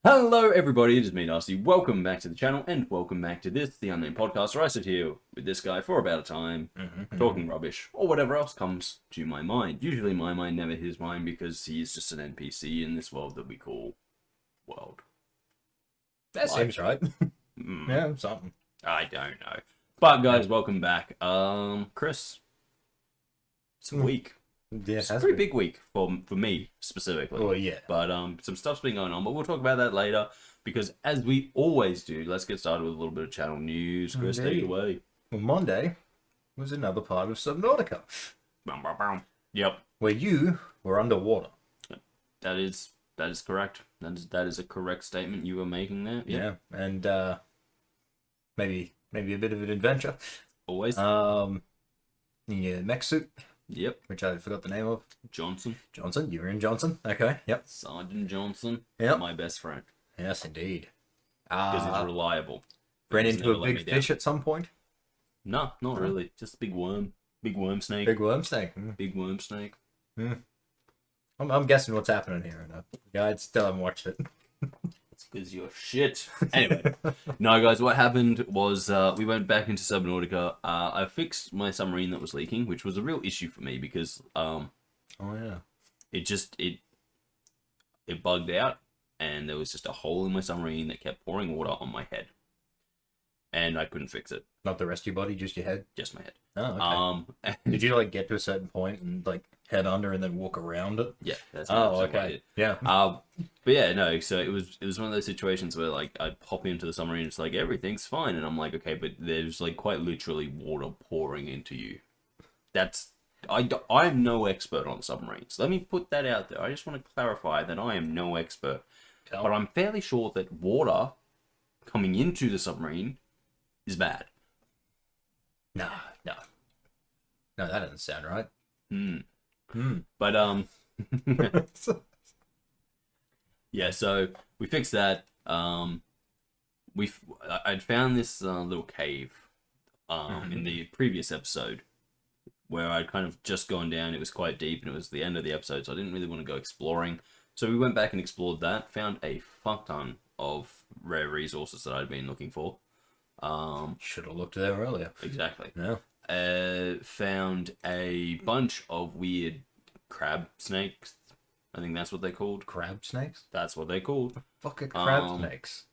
Hello everybody, it is me, Darcy. Welcome back to the channel, and welcome back to this, the Unnamed Podcast, where I sit here with this guy for about a time, talking rubbish, or whatever else comes to my mind. Usually my mind, never his mind, because he is just an NPC in this world that we call world. That seems right. Yeah, something. I don't know. But guys, welcome back. Kris, it's a week. Yeah, It's a pretty big week for me specifically. Oh yeah. But some stuff's been going on, but we'll talk about that later because as we always do, let's get started with a little bit of channel news. Kris, take it away. Well, Monday was another part of Subnautica. Yep. Where you were underwater. That is correct. That is a correct statement you were making there. Yep. Yeah, and maybe a bit of an adventure. Always. In your mech suit. Yep. Which I forgot the name of. Johnson. You were in Johnson. Okay. Yep. Sergeant Johnson. Yep. My best friend. Yes, indeed. Because he's reliable. Ran into a big fish at some point? No, not really. Just a big worm. Big worm snake. Big worm snake. Big worm snake. I'm guessing what's happening here. I still haven't watched it. It's because you're shit. Anyway, no, guys, what happened was we went back into Subnautica. I fixed my submarine that was leaking, which was a real issue for me because it bugged out, and there was just a hole in my submarine that kept pouring water on my head, and I couldn't fix it. Not the rest of your body, just your head? Just my head. Oh, okay. Did you get to a certain point and head under and then walk around it? Yeah. That's okay. Yeah. But yeah, no. So it was one of those situations where I pop into the submarine, it's everything's fine, and I'm like, okay, but there's quite literally water pouring into you. I'm no expert on submarines. Let me put that out there. I just want to clarify that I am no expert, but I'm fairly sure that water coming into the submarine is bad. No, that doesn't sound right. But yeah, so we fixed that. I'd found this little cave in the previous episode where I'd kind of just gone down. It was quite deep, and it was the end of the episode, so I didn't really want to go exploring. So we went back and explored that. Found a fuck ton of rare resources that I'd been looking for. Should have looked there earlier. Exactly. Yeah. Found a bunch of weird crab snakes. I think that's what they're called. Crab snakes? That's what they're called. Fuck are crab snakes?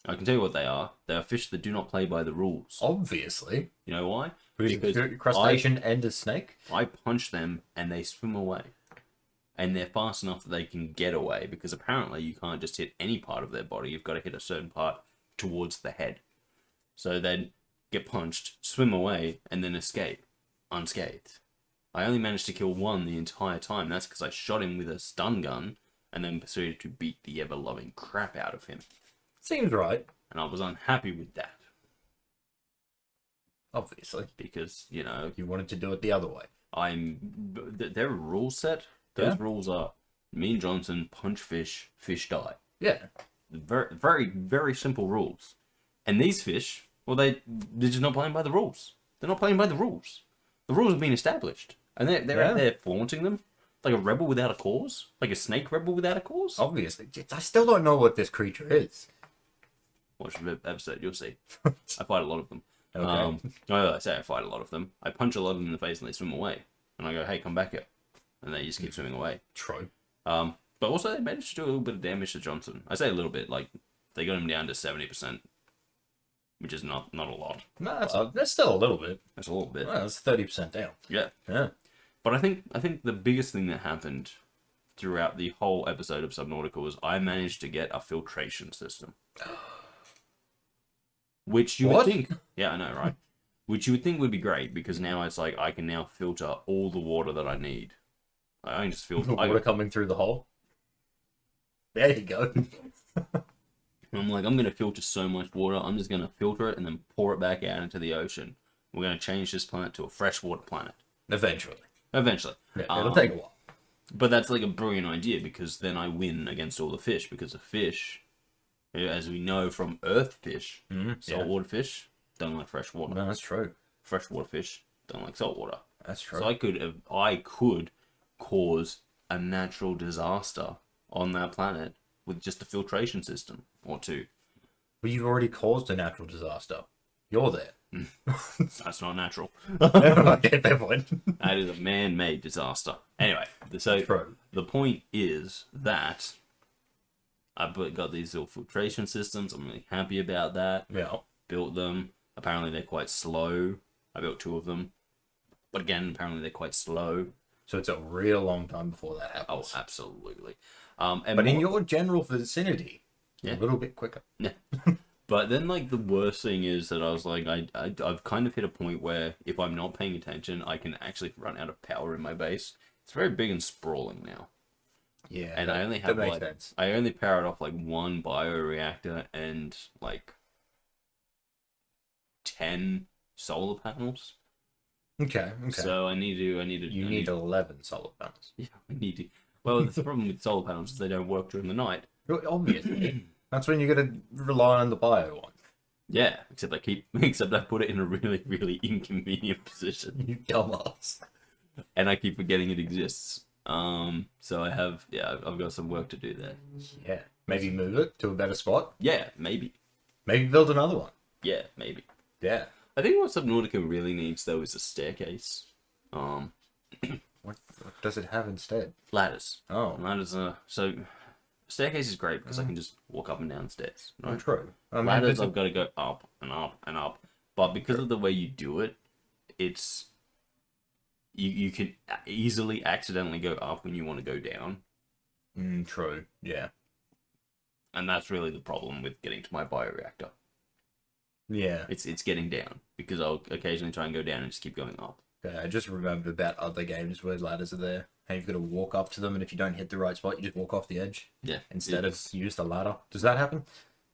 I can tell you what they are. They are fish that do not play by the rules. Obviously. You know why? Because a crustacean and a snake? I punch them and they swim away. And they're fast enough that they can get away, because apparently you can't just hit any part of their body. You've got to hit a certain part towards the head. So they'd get punched, swim away, and then escape unscathed. I only managed to kill one the entire time. That's because I shot him with a stun gun and then proceeded to beat the ever-loving crap out of him. Seems right. And I was unhappy with that. Obviously. Because, you wanted to do it the other way. There are rules set. Those rules are, me and Johnson punch fish, fish die. Yeah. Very, very, very simple rules. And these fish, well, they're just not playing by the rules. They're not playing by the rules. The rules have been established. And they're out there flaunting them. Like a rebel without a cause. Like a snake rebel without a cause. Obviously. I still don't know what this creature is. Watch the episode, you'll see. I fight a lot of them. Okay. I say I fight a lot of them. I punch a lot of them in the face and they swim away. And I go, hey, come back here. And they just keep swimming away. True. But also they managed to do a little bit of damage to Johnson. I say a little bit, they got him down to 70%. Which is not a lot. No, that's still a little bit. That's a little bit. Well, that's 30% down. Yeah. But I think the biggest thing that happened throughout the whole episode of Subnautica was I managed to get a filtration system. Which you would think... Yeah, I know, right? Which you would think would be great, because now it's I can now filter all the water that I need. I can just filter... The water coming through the hole? There you go. I'm going to filter so much water, I'm just going to filter it and then pour it back out into the ocean. We're going to change this planet to a freshwater planet. Eventually. Yeah, it'll take a while. But that's a brilliant idea, because then I win against all the fish, because the fish, as we know from earth fish, saltwater fish, don't like fresh water. No, that's true. Freshwater fish don't like salt water. That's true. So I could cause a natural disaster on that planet with just a filtration system or two. But you've already caused a natural disaster. You're there. That's not natural. Okay, fair point. That is a man-made disaster. Anyway, so True. the point is that I've got these little filtration systems. I'm really happy about that. Yeah. Built them. Apparently they're quite slow. I built 2 of them. But again, apparently they're quite slow. So it's a real long time before that Oh, happens. absolutely. But in your general vicinity, Yeah. a little bit quicker. Yeah. But then, like, the worst thing is that I was like, I've kind of hit a point where if I'm not paying attention, I can actually run out of power in my base. It's very big and sprawling now. Yeah. And I only have, like, I only powered off, like, 1 bioreactor and, like, 10 solar panels. Okay. So I need to. You need 11 solar panels. Yeah, I need to. Well, the problem with solar panels is they don't work during the night. Well, obviously. That's when you're going to rely on the bio one. Yeah, except I put it in a really, really inconvenient position. You dumbass. And I keep forgetting it exists. So I've got some work to do there. Yeah. Maybe move it to a better spot. Yeah, maybe. Maybe build another one. Yeah, maybe. Yeah. I think what Subnautica really needs though is a staircase. What does it have instead? Ladders. Oh. Ladders are so. Staircase is great because I can just walk up and down stairs. Right? True. I mean, Ladders, I've got to go up and up and up. But because of the way you do it, it's you can easily accidentally go up when you want to go down. True. Yeah. And that's really the problem with getting to my bioreactor. Yeah. It's getting down because I'll occasionally try and go down and just keep going up. Okay, I just remembered about other games where ladders are there. And you've got to walk up to them, and if you don't hit the right spot, you just walk off the edge. Yeah. Instead of use the ladder. Does that happen?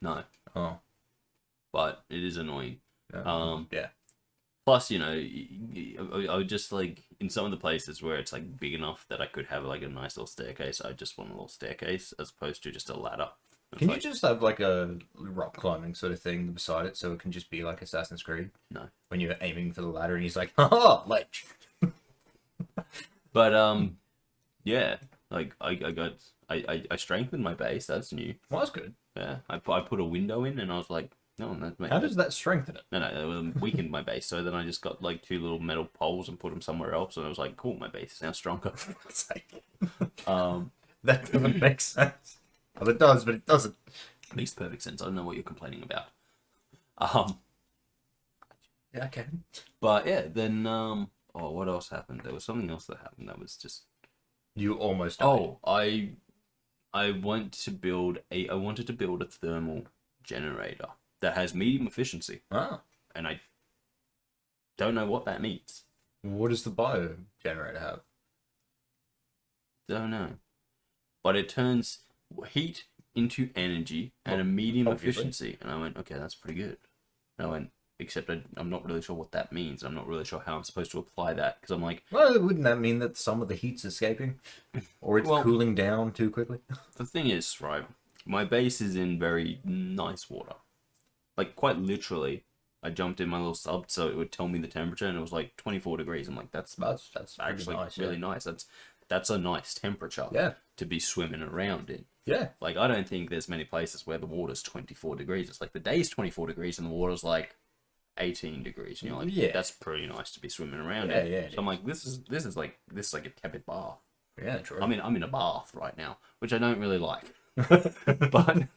No, Oh. but it is annoying. Yeah. Plus, I would just like in some of the places where it's like big enough that I could have like a nice little staircase. I just want a little staircase as opposed to just a ladder. Can you just have like a rock climbing sort of thing beside it so it can just be like Assassin's Creed? No. When you're aiming for the ladder and he's like, haha, ledge. But yeah, like I strengthened my base. That's new. Well, that's good. Yeah, I put a window in, and I was like, no, How does that strengthen it? No, it weakened my base. So then I just got like 2 little metal poles and put them somewhere else, and I was like, cool, my base is now stronger. That doesn't make sense. Well, it does, but it doesn't. Makes perfect sense. I don't know what you're complaining about. Yeah, okay. But yeah, then what else happened? There was something else that happened that was just. You almost died. Oh, I wanted to build a thermal generator that has medium efficiency, Ah. and I don't know what that means. What does the bio generator have? Don't know, but it turns heat into energy at a medium obviously. efficiency, and I went, okay, that's pretty good. And I went, except I'm not really sure what that means. I'm not really sure how I'm supposed to apply that because I'm like, Well, wouldn't that mean that some of the heat's escaping? Or it's Well- cooling down too quickly? the thing is, right, my base is in very nice water. Like, quite literally, I jumped in my little sub so it would tell me the temperature, and it was like 24 degrees. I'm like, that's That's actually nice, really nice. That's a nice temperature Yeah. to be swimming around in. Yeah. Like, I don't think there's many places where the water's 24 degrees. It's like the day's 24 degrees and the water's like 18 degrees. And you're like, Yeah. that's pretty nice to be swimming around Yeah, in. yeah, So I'm like, this is like a tepid bath. Yeah, true. I'm in a bath right now, which I don't really like. But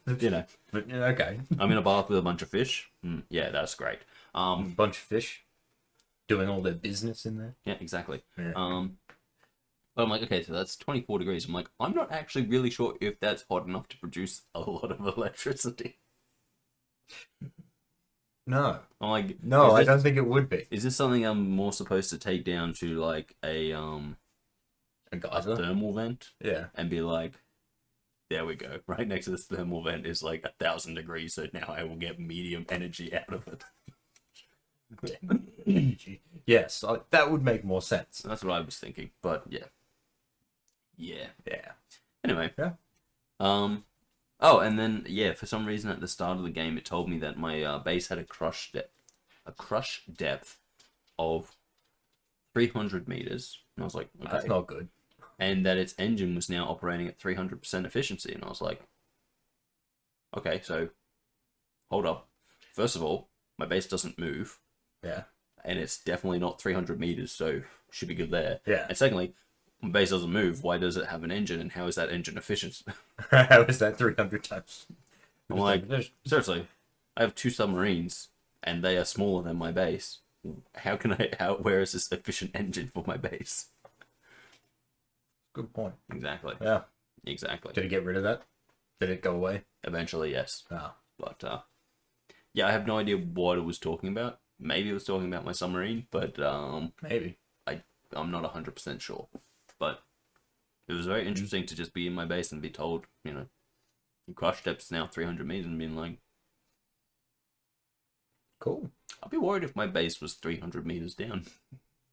But, yeah, okay. I'm in a bath with a bunch of fish. Yeah, that's great. Bunch of fish doing all their business in there. Yeah, exactly. Yeah. But I'm like, okay, so that's 24 degrees. I'm like, I'm not actually really sure if that's hot enough to produce a lot of electricity. No. I'm like, No, is I this- don't think it would be. Is this something I'm more supposed to take down to like a Geyser? thermal vent Yeah. and be like, there we go. Right next to this thermal vent is like 1,000 degrees, so now I will get medium energy out of it. Yes, that would make more sense. That's what I was thinking. But yeah. Yeah. Yeah. Anyway. Yeah. Oh, and then yeah, for some reason at the start of the game, it told me that my base had a crush depth of 300 meters, and I was like, okay. That's not good. And that its engine was now operating at 300% efficiency, and I was like, okay, so hold up. First of all, my base doesn't move, Yeah. and it's definitely not 300 meters, so should be good there. Yeah. And secondly, my base doesn't move. Why does it have an engine, and how is that engine efficient? How is that 300 times? I'm like, seriously, I have 2 submarines, and they are smaller than my base. Where is this efficient engine for my base? Good point. Exactly. Yeah. Exactly. Did it get rid of that? Did it go away? Eventually, yes. Ah. But, yeah, I have no idea what it was talking about. Maybe it was talking about my submarine, but, Maybe. I'm not 100% sure. But it was very interesting to just be in my base and be told, you know, your crush depth's now 300 meters, and being like, cool. I'd be worried if my base was 300 meters down,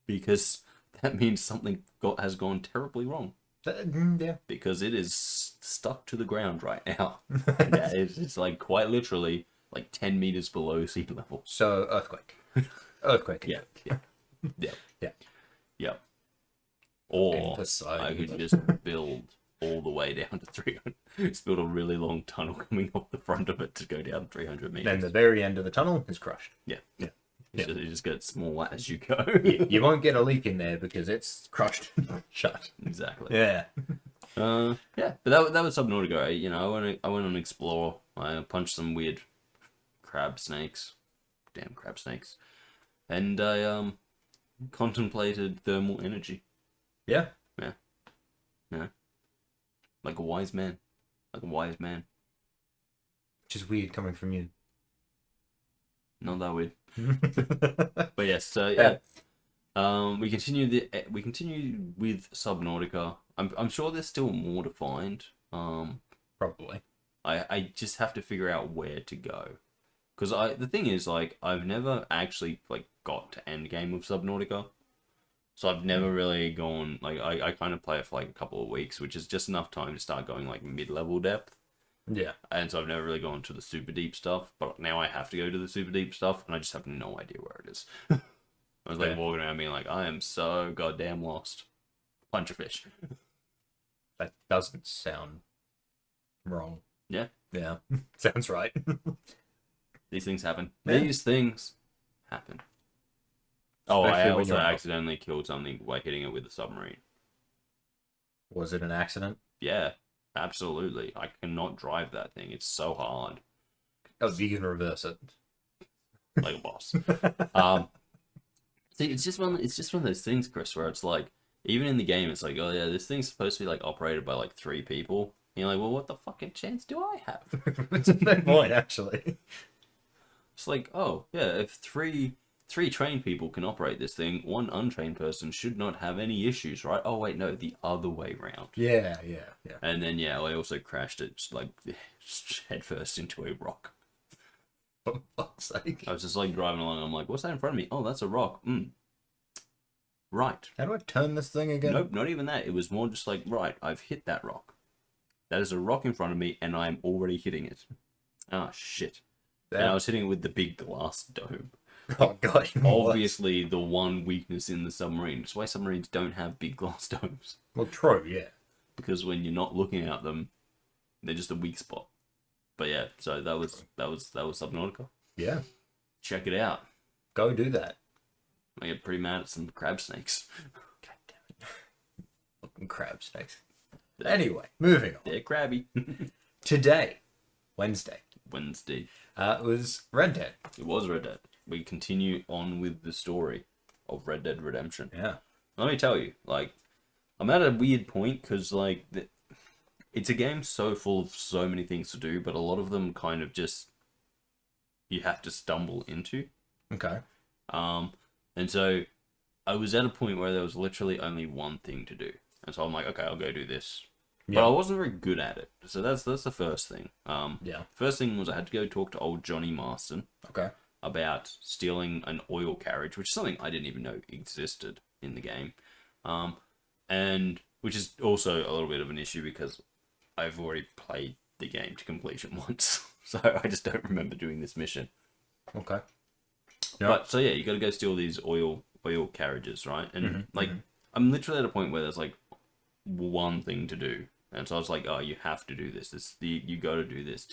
because that means something has gone terribly wrong. Yeah. Because it is stuck to the ground right now. Yeah, it's like quite literally like 10 meters below sea level. So, earthquake. Earthquake. Yeah. Yeah. Yeah. Yeah. Or Emphasize. I could just build all the way down to 300. Just build a really long tunnel coming off the front of it to go down 300 meters. Then the very end of the tunnel is crushed. Yeah. Yeah. You just get smaller as you go. You won't get a leak in there because it's crushed. Shut. Exactly. Yeah. Yeah, but that was Subnautica. You know, I went on explore. I punched some weird crab snakes, damn crab snakes, and I contemplated thermal energy. Yeah. Yeah, like a wise man, like a wise man. Which is weird coming from you. Not that weird, but yes. Yeah. We continue with Subnautica. I'm sure there's still more to find. Probably. I just have to figure out where to go, because the thing is, like, I've never actually like got to end game with Subnautica, so I've never really gone like I kind of play it for like a couple of weeks, which is just enough time to start going like mid-level depth. Yeah. And so I've never really gone to the super deep stuff, but now I have to go to the super deep stuff, and I just have no idea where it is. I was like walking around being like, I am so goddamn lost. Punch a fish. That doesn't sound wrong. Yeah. Yeah. Sounds right. These things happen. Yeah. These things happen. Oh, Especially I when also you're out. accidentally killed something by hitting it with a submarine. Was it an accident? Yeah, absolutely. I cannot drive that thing. It's so hard. Oh, you can reverse it. Like a boss. See, it's just one of those things, Chris, where it's like, even in the game, it's like, oh yeah, this thing's supposed to be like operated by like 3 people. And you're like, well, what the fucking chance do I have? It's a fair point, actually. It's like, oh yeah, if three trained people can operate this thing, one untrained person should not have any issues, right? Oh wait, no, the other way round. Yeah. And then yeah, I also crashed it like headfirst into a rock. For fuck's sake. I was just like driving along. I'm like, what's that in front of me? Oh, that's a rock. Right. How do I turn this thing again? Nope, not even that. It was more just like, right, I've hit that rock. That is a rock in front of me, and I'm already hitting it. Ah, shit. And I was hitting it with the big glass dome. Oh, God. Obviously, the one weakness in the submarine. That's why submarines don't have big glass domes. Well, true, yeah. Because when you're not looking at them, they're just a weak spot. But yeah, so that was Subnautica. Yeah. Check it out. Go do that. I get pretty mad at some crab snakes. God damn it. Fucking crab snakes. Anyway, moving on. They're crabby. Today, Wednesday, Wednesday. was Red Dead. It was Red Dead. We continue on with the story of Red Dead Redemption. Yeah. Let me tell you, like, I'm at a weird point because, like, it's a game so full of so many things to do, but a lot of them kind of just you have to stumble into. Okay. And so I was at a point where there was literally only one thing to do, and so I'm like, okay, I'll go do this. Yeah. But I wasn't very good at it, so that's the first thing. Yeah. First thing was I had to go talk to old Johnny Marston Okay. about stealing an oil carriage, which is something I didn't even know existed in the game, and which is also a little bit of an issue because I've already played the game to completion once, so I just don't remember doing this mission. Okay. Yeah. But so yeah, you got to go steal these oil carriages, right? And I'm literally at a point where there's like one thing to do, And so I was like, oh, you have to do this. You got to do this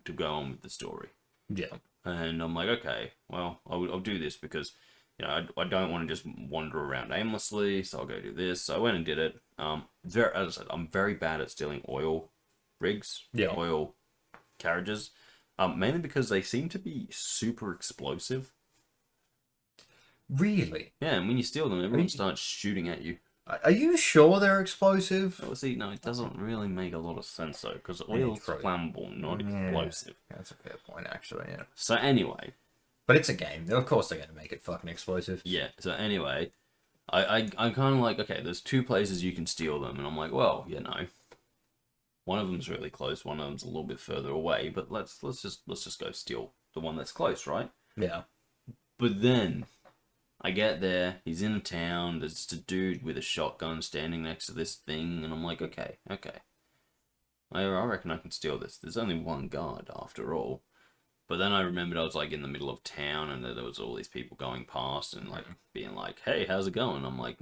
to go on with the story. Yeah. And I'm like, okay, well, I'll do this because, I don't want to just wander around aimlessly, so I'll go do this. So I went and did it. As I said, I'm very bad at stealing oil rigs, oil carriages, mainly because they seem to be super explosive. Really? Yeah, and when you steal them, everyone starts shooting at you. Are you sure they're explosive? Well, see, no, it doesn't really make a lot of sense, though, because oil's flammable, not explosive. That's a fair point, actually, yeah. So anyway... But it's a game. Of course they're going to make it fucking explosive. Yeah, so anyway, I'm kind of like, okay, there's 2 places you can steal them, and I'm like, well, one of them's really close, one of them's a little bit further away, but let's just go steal the one that's close, right? Yeah. But then... I get there, he's in a town, there's just a dude with a shotgun standing next to this thing, and I'm like, okay. I reckon I can steal this. There's only one guard, after all. But then I remembered I was, like, in the middle of town, and there was all these people going past, and, like, being like, hey, how's it going? I'm like,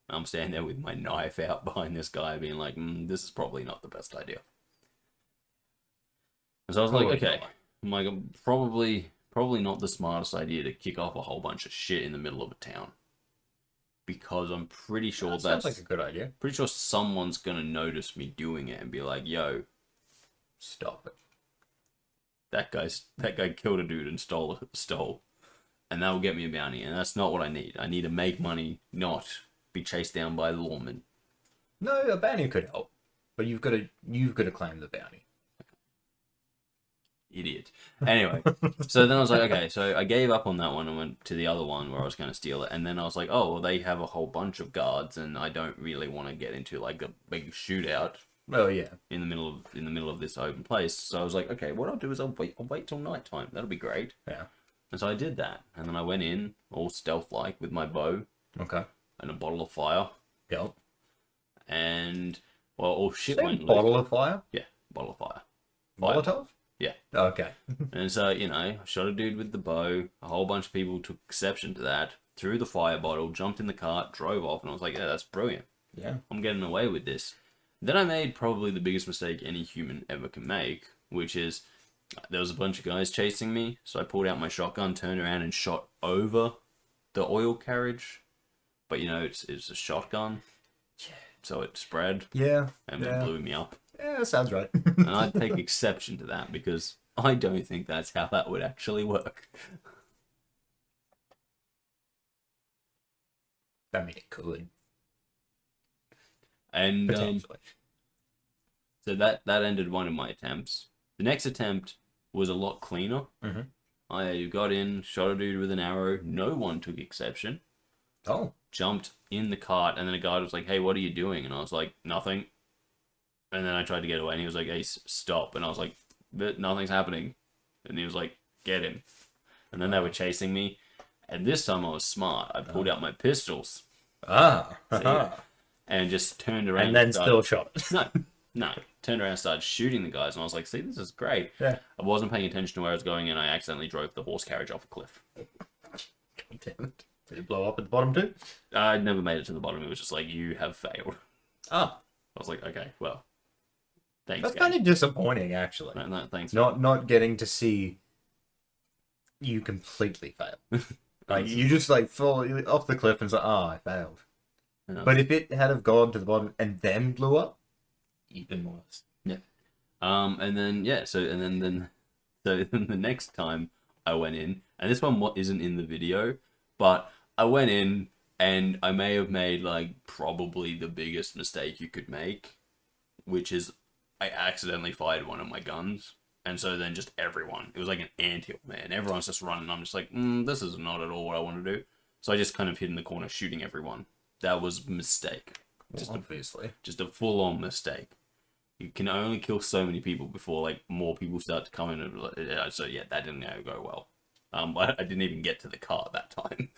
I'm standing there with my knife out behind this guy, being like, this is probably not the best idea. And so I was like, okay. I'm like, probably not the smartest idea to kick off a whole bunch of shit in the middle of a town. Because I'm pretty sure that sounds like a good idea. Pretty sure someone's gonna notice me doing it and be like, yo, stop it. That guy killed a dude and stole. And that will get me a bounty, and that's not what I need. I need to make money, not be chased down by lawmen. No, a bounty could help. But you've got to claim the bounty. Idiot. Anyway, so then I was like, okay, so I gave up on that one and went to the other one where I was going to steal it. And then I was like, oh, well, they have a whole bunch of guards, and I don't really want to get into like a big shootout. Oh yeah. In the middle of this open place. So I was like, okay, what I'll do is I'll wait till nighttime. That'll be great. Yeah. And so I did that, and then I went in all stealth-like with my bow. Okay. And a bottle of fire. Yep. And well, all shit Same went. Bottle of fire. Yeah, bottle of fire. Molotov. Yeah. Okay. And so, I shot a dude with the bow. A whole bunch of people took exception to that. Threw the fire bottle, jumped in the cart, drove off, and I was like, yeah, that's brilliant. Yeah. I'm getting away with this. Then I made probably the biggest mistake any human ever can make, which is there was a bunch of guys chasing me, so I pulled out my shotgun, turned around, and shot over the oil carriage. But, it's a shotgun, so it spread. Yeah. And it blew me up. Yeah, that sounds right. And I'd take exception to that because I don't think that's how that would actually work. I mean, it could. And Potentially. So that ended one of my attempts. The next attempt was a lot cleaner. Mm-hmm. I got in, shot a dude with an arrow. No one took exception. Oh. Jumped in the cart, and then a guy was like, hey, what are you doing? And I was like, nothing. And then I tried to get away, and he was like, hey, stop. And I was like, nothing's happening. And he was like, get him. And then they were chasing me. And this time I was smart. I pulled out my pistols. And just turned around. And then still shot. No. Turned around and started shooting the guys. And I was like, see, this is great. Yeah. I wasn't paying attention to where I was going, and I accidentally drove the horse carriage off a cliff. God damn it. Did it blow up at the bottom too? I never made it to the bottom. It was just like, you have failed. Ah. I was like, okay, well. Thanks, That's kind of disappointing, actually. No, thanks. Not getting to see you completely fail. Like, you just, fall off the cliff and it's like, I failed. Yeah. But if it had have gone to the bottom and then blew up, even worse. Yeah. And then, so then the next time I went in, and this one isn't in the video, but I went in and I may have made, probably the biggest mistake you could make, which is I accidentally fired one of my guns. And so then just everyone, it was like an anthill, man. Everyone's just running. I'm just like, this is not at all what I want to do. So I just kind of hid in the corner shooting everyone. That was a mistake. Obviously. Just a full-on mistake. You can only kill so many people before, more people start to come in. So, yeah, that didn't go well. I didn't even get to the car that time.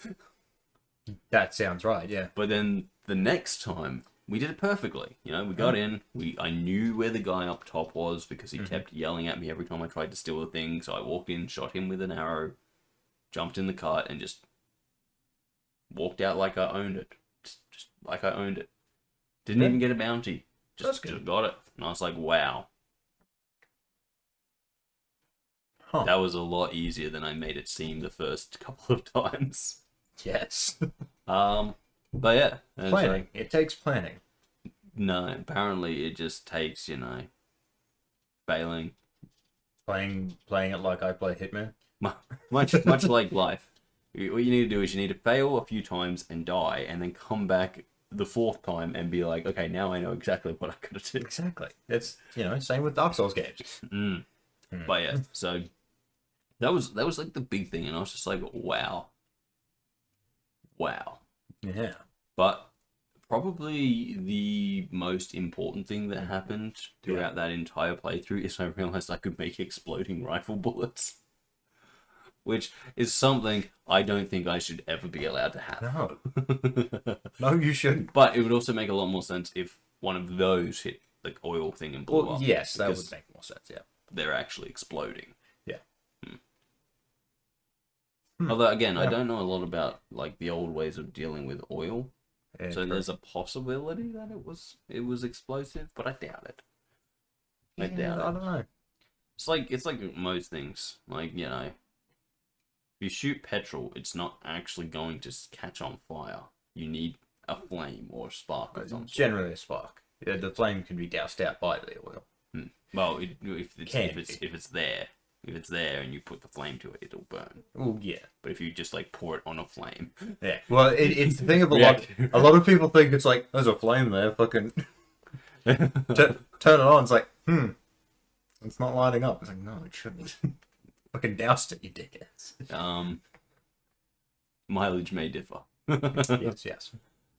That sounds right, yeah. But then the next time, we did it perfectly. We got in. I knew where the guy up top was because he kept yelling at me every time I tried to steal the thing. So I walked in, shot him with an arrow, jumped in the cart, and just walked out like I owned it. Just like I owned it. Didn't even get a bounty. Just got it. And I was like, wow. Huh. That was a lot easier than I made it seem the first couple of times. Yes. But yeah. Planning. It takes planning. No, apparently it just takes, failing. Playing it like I play Hitman. Much like life. What you need to do is you need to fail a few times and die, and then come back the fourth time and be like, okay, now I know exactly what I gotta do. Exactly. It's same with Dark Souls games. But yeah, so that was like the big thing, and I was just like, wow. Yeah. But probably the most important thing that happened throughout that entire playthrough is I realized I could make exploding rifle bullets. Which is something I don't think I should ever be allowed to have. No. No, you shouldn't. But it would also make a lot more sense if one of those hit the oil thing and blew up. Yes, that would make more sense, yeah. They're actually exploding. Yeah. Although, again, I don't know a lot about like the old ways of dealing with oil. Yeah, so there's a possibility that it was explosive, but I doubt it. I doubt it. I don't know. It's like most things. Like, if you shoot petrol, it's not actually going to catch on fire. You need a flame or a spark or something. Generally a spark. Yeah, the flame can be doused out by the oil. Well, if it's there and you put the flame to it, it'll burn. Oh yeah. But if you just like pour it on a flame, yeah. Well, it's the thing of a lot of people think it's like there's a flame there. Fucking turn it on. It's like it's not lighting up. It's like no, it shouldn't. Fucking doused it, you dickheads. Mileage may differ. yes.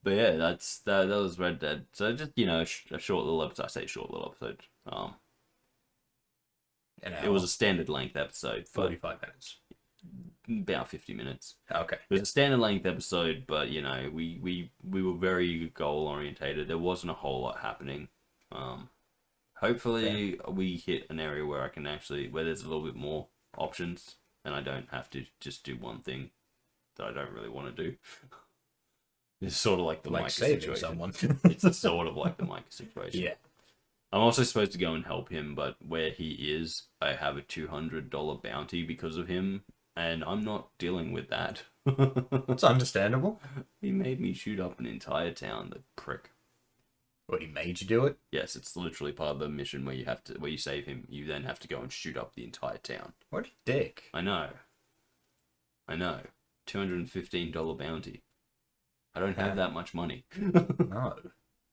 But yeah, that was Red Dead. So just a short little episode. I say short little episode. It was a standard length episode. 45 minutes. About 50 minutes. Okay. It was a standard length episode, but we were very goal orientated. There wasn't a whole lot happening. Hopefully we hit an area where where there's a little bit more options, and I don't have to just do one thing that I don't really want to do. It's sort of like the Micah situation. Someone. It's sort of like the Micah situation. Yeah. I'm also supposed to go and help him, but where he is, I have a $200 bounty because of him, and I'm not dealing with that. It's understandable. He made me shoot up an entire town, the prick. What, he made you do it? Yes, it's literally part of the mission where you save him, you then have to go and shoot up the entire town. What a dick. I know. $215 bounty. I don't have that much money. No.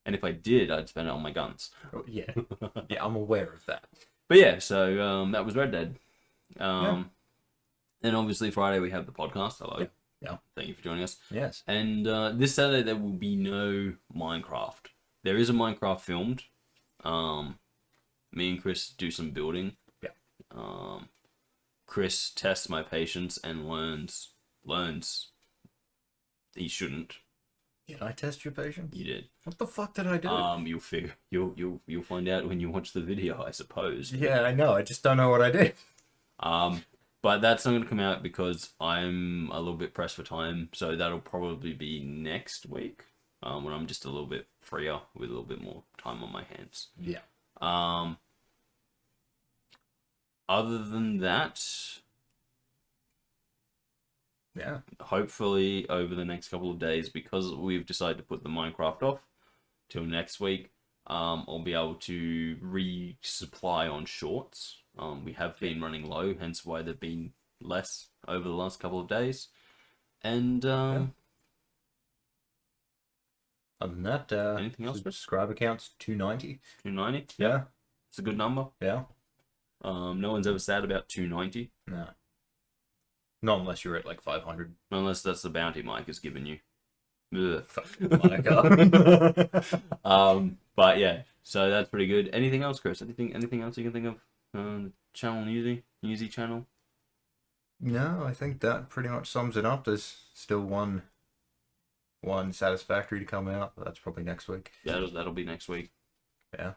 And if I did, I'd spend it on my guns. Oh, yeah. Yeah, I'm aware of that. But yeah, so that was Red Dead. And obviously Friday we have the podcast. Hello. Yeah. Thank you for joining us. Yes. And this Saturday there will be no Minecraft. There is a Minecraft filmed. Me and Kris do some building. Yeah. Kris tests my patience and learns he shouldn't. Did I test your patience? You did. What the fuck did I do? You'll find out when you watch the video, I suppose. Yeah, I know. I just don't know what I did. But that's not going to come out because I'm a little bit pressed for time. So that'll probably be next week, when I'm just a little bit freer with a little bit more time on my hands. Yeah. Other than that, yeah, hopefully over the next couple of days, because we've decided to put the Minecraft off till next week, I'll be able to resupply on shorts. We have been running low, hence why they've been less over the last couple of days. And other than that, anything else? Subscriber count's 290. 290? Yeah. It's a good number. Yeah. No one's ever sad about 290. No. Not unless you're at like 500. Unless that's the bounty Mike has given you. Ugh. But yeah, so that's pretty good. Anything else, Kris? Anything else you can think of? Channel Newsy channel? No, I think that pretty much sums it up. There's still one Satisfactory to come out. But that's probably next week. Yeah, that'll be next week. Yeah.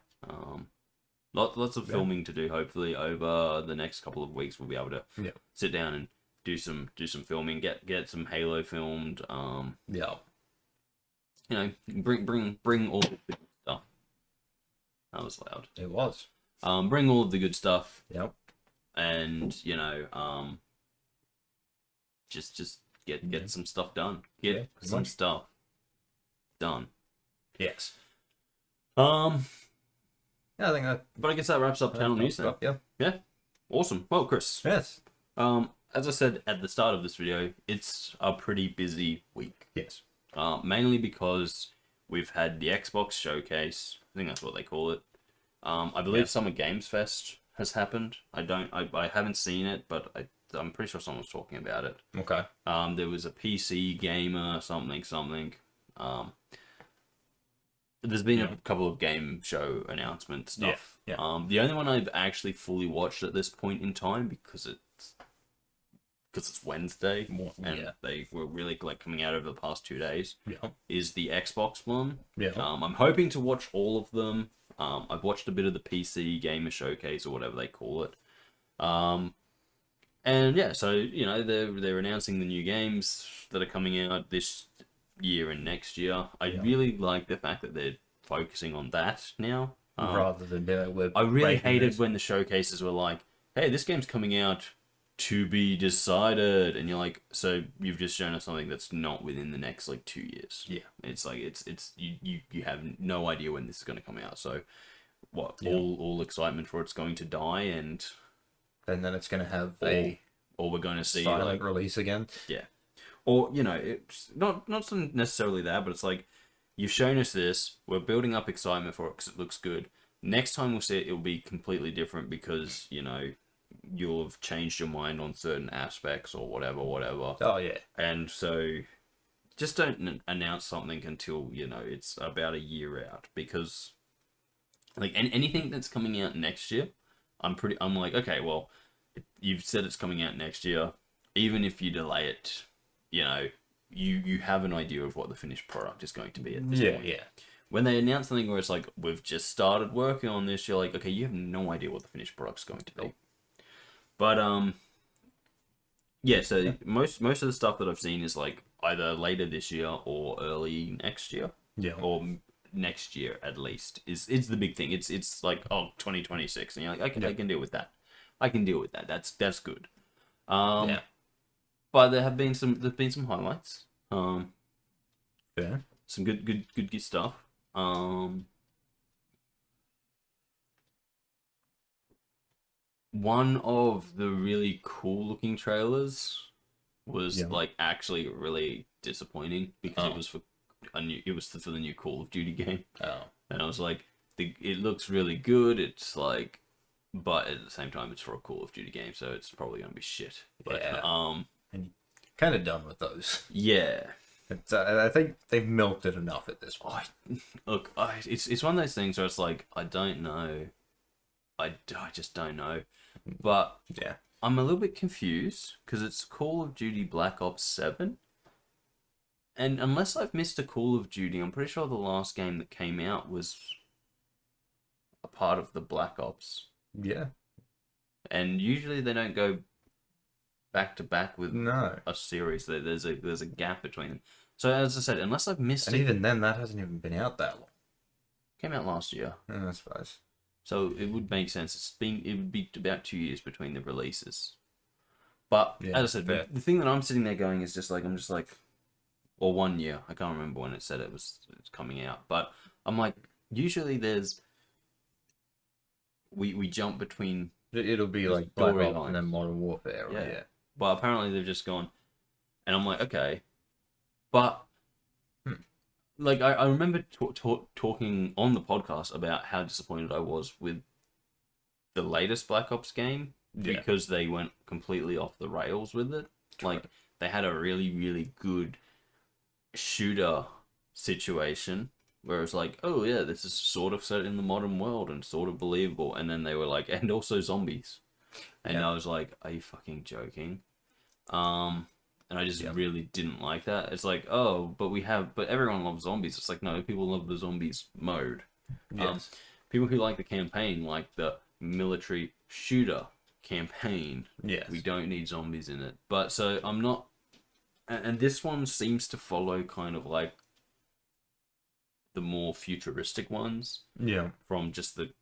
Lots of filming to do. Hopefully, over the next couple of weeks, we'll be able to sit down and do some filming. Get some Halo filmed. Yeah. Bring all the stuff. That was loud. It was. Bring all of the good stuff. Yep. And just get some stuff done. Get some stuff done. Yes. Yeah, I think that. But I guess that wraps up channel news then. Yeah. Yeah. Awesome. Well, Kris. Yes. As I said at the start of this video, it's a pretty busy week. Yes. Mainly because we've had the Xbox showcase. I think that's what they call it. I believe Summer Games Fest has happened. I haven't seen it, but I'm pretty sure someone's talking about it. Okay. There was a PC gamer something. There's been a couple of game show announcement stuff. Yeah. The only one I've actually fully watched at this point in time because it's Wednesday and they were really like coming out over the past 2 days. Yeah. Is the Xbox one. Yeah. I'm hoping to watch all of them. I've watched a bit of the PC Gamer Showcase or whatever they call it. And yeah, so they're announcing the new games that are coming out this year and next year. I really like the fact that they're focusing on that now. Rather than I really hated when the showcases were like, hey, this game's coming out to be decided, and you're like, so you've just shown us something that's not within the next like 2 years. Yeah. It's like it's you have no idea when this is going to come out. So what all excitement for it's going to die, and then it's going to have or we're going to see silent release again. Yeah. Or, it's not necessarily that, but it's like, you've shown us this, we're building up excitement for it because it looks good. Next time we'll see it, it'll be completely different because, you'll have changed your mind on certain aspects or whatever. Oh, yeah. And so, just don't announce something until, it's about a year out. Because, like, anything that's coming out next year, I'm like, okay, well, you've said it's coming out next year. Even if you delay it, you have an idea of what the finished product is going to be at this point. Yeah. When they announce something where it's like, we've just started working on this, you're like, okay, you have no idea what the finished product's going to be. But, so most of the stuff that I've seen is like either later this year or early next year. Yeah. Or next year at least is the big thing. It's like, 2026. And you're like, okay, I can deal with that. That's good. But there's been some highlights. Yeah. Some good stuff. One of the really cool looking trailers was like actually really disappointing because it was for the new Call of Duty game. Oh. And I was like, it looks really good. It's like, but at the same time, it's for a Call of Duty game, so it's probably gonna be shit. But, and kind of done with those. Yeah. I think they've milked it enough at this point. It's one of those things where it's like, I don't know. I just don't know. But yeah, I'm a little bit confused because it's Call of Duty Black Ops 7. And unless I've missed a Call of Duty, I'm pretty sure the last game that came out was a part of the Black Ops. Yeah. And usually they don't go back to back with a series. There's a gap between them. So as I said, unless I've missed it, even then, that hasn't even been out that long. Came out last year. I suppose. So it would make sense. It would be about 2 years between the releases. But as I said, the thing that I'm sitting there going is just like, or 1 year. I can't remember when it said it's coming out. But I'm like, usually we jump between. It'll be like Black Ops and then Modern Warfare. Right? Yeah. But apparently they've just gone, and I'm like, okay, but like I remember talking on the podcast about how disappointed I was with the latest Black Ops game because they went completely off the rails with it. Like they had a really, really good shooter situation where it's like, oh yeah, this is sort of set in the modern world and sort of believable, and then they were like, and also zombies, and I was like, are you fucking joking? And I just really didn't like that. It's like, oh, but everyone loves zombies. It's like, no, people love the zombies mode. Yes. People who like the campaign like the military shooter campaign. Yes. We don't need zombies in it. But so I'm not, and this one seems to follow kind of like more futuristic ones Yeah. from just the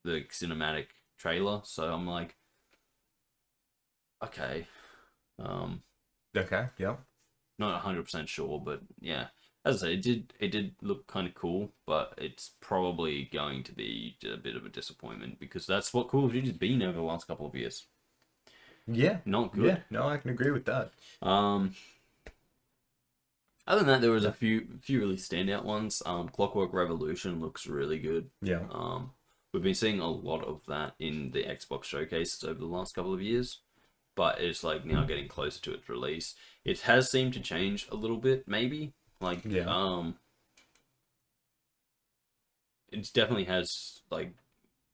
cinematic trailer. So I'm like, okay, Okay. Yeah. not 100% sure, but yeah. As I say, it did look kind of cool, but it's probably going to be a bit of a disappointment because that's what Call of Duty's been over the last couple of years. Yeah. Not good. Yeah. No, I can agree with that. Other than that, there was a few really standout ones. Clockwork Revolution looks really good. Yeah. We've been seeing a lot of that in the Xbox showcases over the last couple of years, but it's like now getting closer to its release. It has seemed to change a little bit, maybe. Like, it definitely has, like,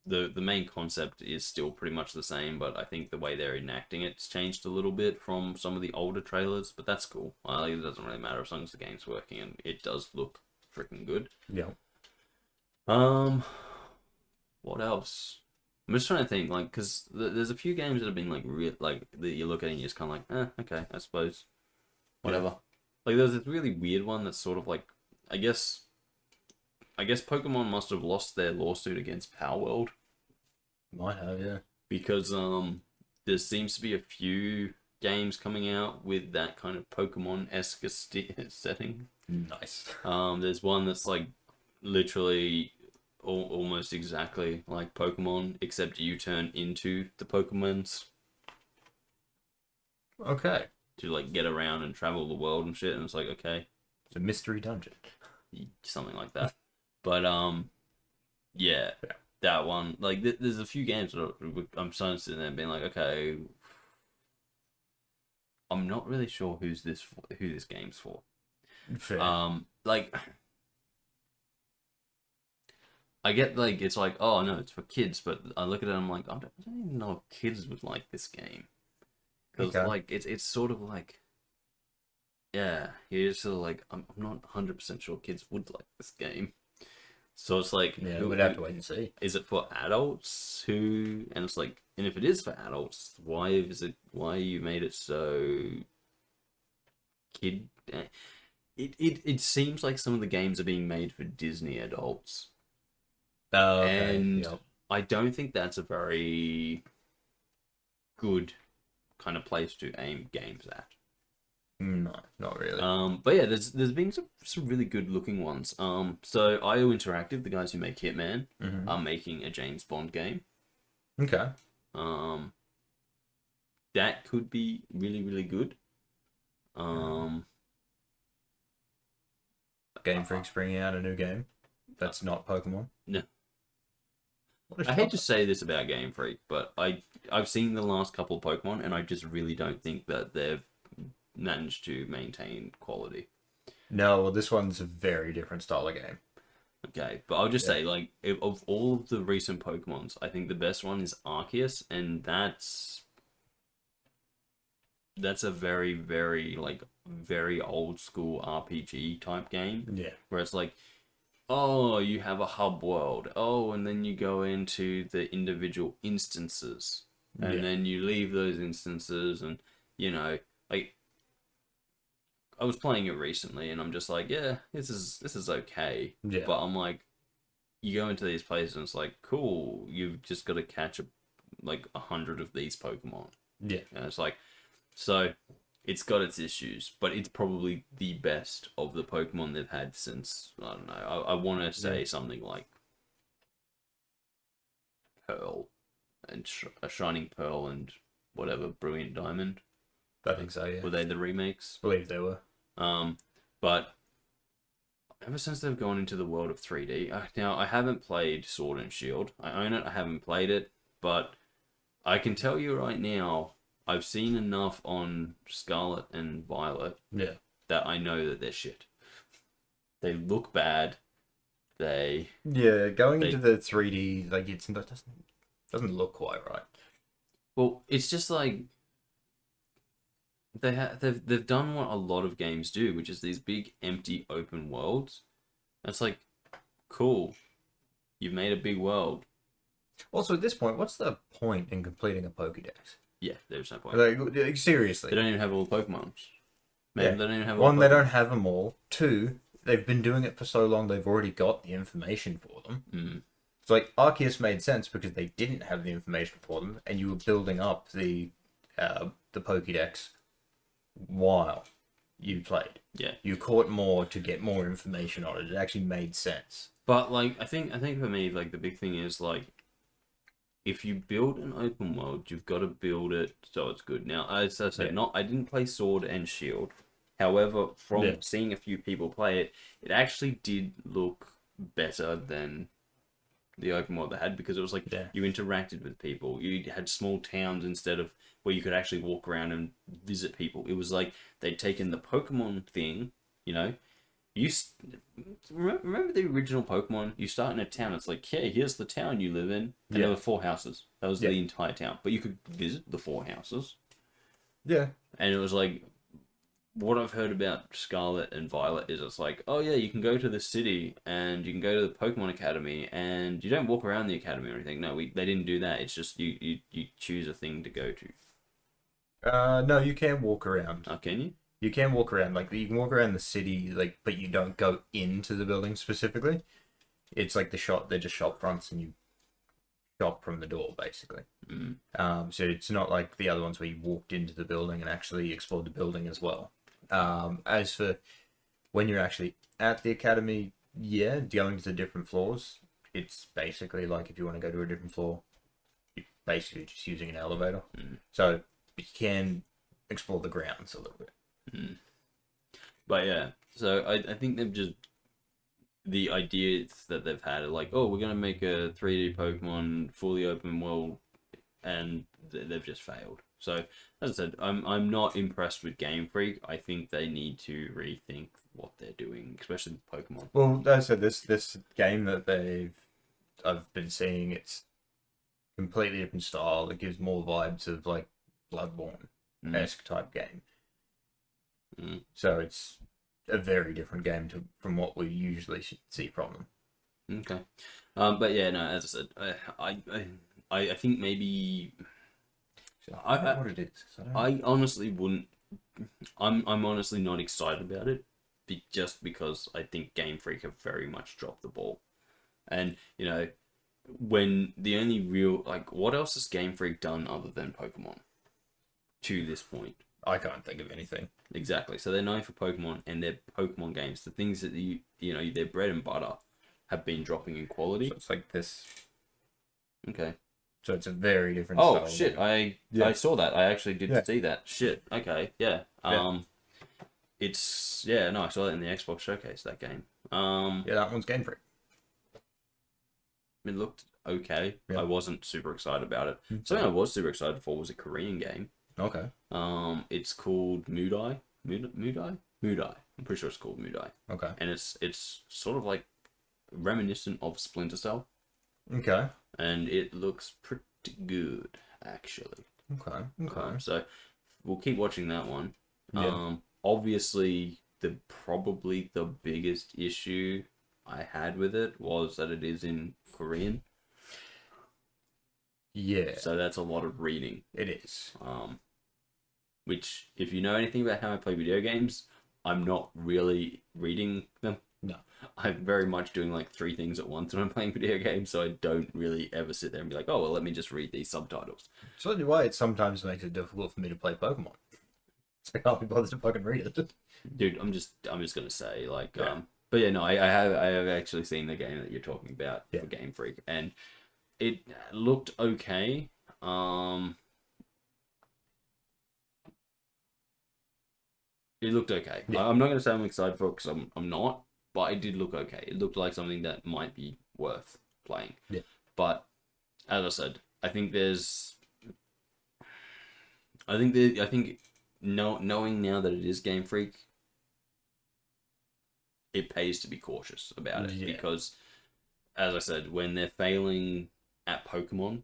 the main concept is still pretty much the same, but I think the way they're enacting it's changed a little bit from some of the older trailers, but that's cool. It doesn't really matter as long as the game's working, and it does look freaking good. Yeah. What else? I'm just trying to think, like, because there's a few games that have been, like, that you look at and you're just kind of like, okay, I suppose. Whatever. Yeah. Like, there's this really weird one that's sort of like, I guess Pokemon must have lost their lawsuit against Power World. Might have, yeah. Because, there seems to be a few games coming out with that kind of Pokemon-esque setting. Nice. There's one that's, like, literally almost exactly like Pokemon, except you turn into the Pokemons Okay. to like get around and travel the world and shit. And it's like, okay, It's a mystery dungeon. something like that. But yeah, that one. Like, there's a few games that I'm starting to sit there and being like, okay, I'm not really sure who this game's for. Fair. Like, I get, like, it's like, oh no, it's for kids, but I look at it and I'm like, I don't even know if kids would like this game. Because, like, it's sort of like, yeah, you're just sort of like, I'm not 100% sure kids would like this game. So it's like, yeah, we'd have to wait and see. Is it for adults and it's like, and if it is for adults, why you made it so kid? It seems like some of the games are being made for Disney adults. Oh, okay. And I don't think that's a very good kind of place to aim games at. No, not really. But yeah, there's been some really good looking ones. So IO Interactive, the guys who make Hitman, are making a James Bond game. Okay. That could be really, really good. Game Freak's bringing out a new game that's not Pokemon. No. What a I hate shocker. to say this about Game Freak, but I've seen the last couple of Pokemon, and I just really don't think that they've managed to maintain quality. No, well, this one's a very different style of game. Okay, but I'll just say, like, of all of the recent Pokemons, I think the best one is Arceus, and that's a very, very, like, very old school RPG type game. Yeah. Where it's like, oh, you have a hub world. Oh, and then you go into the individual instances. And then you leave those instances and, you know, like, I was playing it recently and I'm just like, yeah, this is okay. Yeah. But I'm like, you go into these places and it's like, cool, you've just got to catch like 100 of these Pokemon. Yeah. And it's like, so it's got its issues, but it's probably the best of the Pokemon they've had since, I don't know, I want to say something like Pearl and a Shining Pearl and whatever, Brilliant Diamond. I think so, yeah. Were they the remakes? I believe they were. But ever since they've gone into the world of 3D, now I haven't played Sword and Shield. I own it, I haven't played it, but I can tell you right now, I've seen enough on Scarlet and Violet that I know that they're shit. They look bad. Going into the 3D, like, it doesn't look quite right. Well, it's just like they've done what a lot of games do, which is these big empty open worlds. And it's like, cool, you've made a big world. Also, at this point, what's the point in completing a Pokédex? Yeah, there's no point. Like, seriously. They don't even have all the Pokemon. Maybe they don't even have all One, the they Pokemon. don't have them all. Two, they've been doing it for so long, they've already got the information for them. Mm. It's like Arceus made sense because they didn't have the information for them, and you were building up the Pokédex while you played. Yeah. You caught more to get more information on it. It actually made sense. But like, I think for me, like the big thing is like, if you build an open world, you've got to build it so it's good. Now, as I said, I didn't play Sword and Shield. However, from seeing a few people play it, it actually did look better than the open world they had, because it was like you interacted with people. You had small towns instead of where you could actually walk around and visit people. It was like they'd taken the Pokemon thing, you know. You remember the original Pokemon? You start in a town. It's like, hey, here's the town you live in, and there were 4 houses. That was the entire town. But you could visit the 4 houses. Yeah. And it was like, what I've heard about Scarlet and Violet is it's like, oh yeah, you can go to the city and you can go to the Pokemon Academy, and you don't walk around the academy or anything. No, they didn't do that. It's just you choose a thing to go to. No, you can walk around. Oh, can you? You can walk around, like, you can walk around the city, like, but you don't go into the building specifically. It's like they're just shop fronts, and you shop from the door, basically. Mm. So it's not like the other ones where you walked into the building and actually explored the building as well. As for when you're actually at the academy, going to the different floors, it's basically like if you want to go to a different floor, you're basically just using an elevator. Mm. So you can explore the grounds a little bit. Mm. But yeah, so I think they've just, the ideas that they've had are like, oh, we're gonna make a 3D Pokemon fully open world, and they've just failed. So as I said, I'm not impressed with Game Freak. I think they need to rethink what they're doing, especially with Pokemon. Well, as I said, this game that I've been seeing, it's completely different style. It gives more vibes of like Bloodborne-esque type game. Mm. So it's a very different game from what we usually see from them. Okay. But yeah, no, as I said, I think maybe I don't know what it is. I honestly wouldn't. I'm honestly not excited about it, just because I think Game Freak have very much dropped the ball, and you know, when the only real, like, what else has Game Freak done other than Pokemon to this point? I can't think of anything. Exactly. So they're known for Pokemon and their Pokemon games. The things that you know, their bread and butter have been dropping in quality. So it's like this. Okay. So it's a very different Oh style shit! game. I saw that. I actually did see that. Shit. Okay. Yeah. It's no. I saw that in the Xbox showcase. That game. That one's Game Freak. It looked okay. Yeah. I wasn't super excited about it. Something I was super excited for was a Korean game. Okay. It's called Mudai. Mudai. I'm pretty sure it's called Mudai. Okay. And it's sort of like reminiscent of Splinter Cell. Okay. And it looks pretty good, actually. Okay. So we'll keep watching that one. Yeah. Obviously, probably the biggest issue I had with it was that it is in Korean. Yeah. So that's a lot of reading. It is. Which, if you know anything about how I play video games, I'm not really reading them. No. I'm very much doing like 3 things at once when I'm playing video games, so I don't really ever sit there and be like, oh, well, let me just read these subtitles. So why it sometimes makes it difficult for me to play Pokemon. So I can't be bothered to fucking read it. Dude, I'm just gonna say, like, but yeah, no, I have actually seen the game that you're talking about for Game Freak, and it looked okay. It looked okay. Yeah. I'm not gonna say I'm excited for it because I'm not, but it did look okay. It looked like something that might be worth playing. Yeah. But as I said, I think knowing now that it is Game Freak, it pays to be cautious about it because, as I said, when they're failing at Pokemon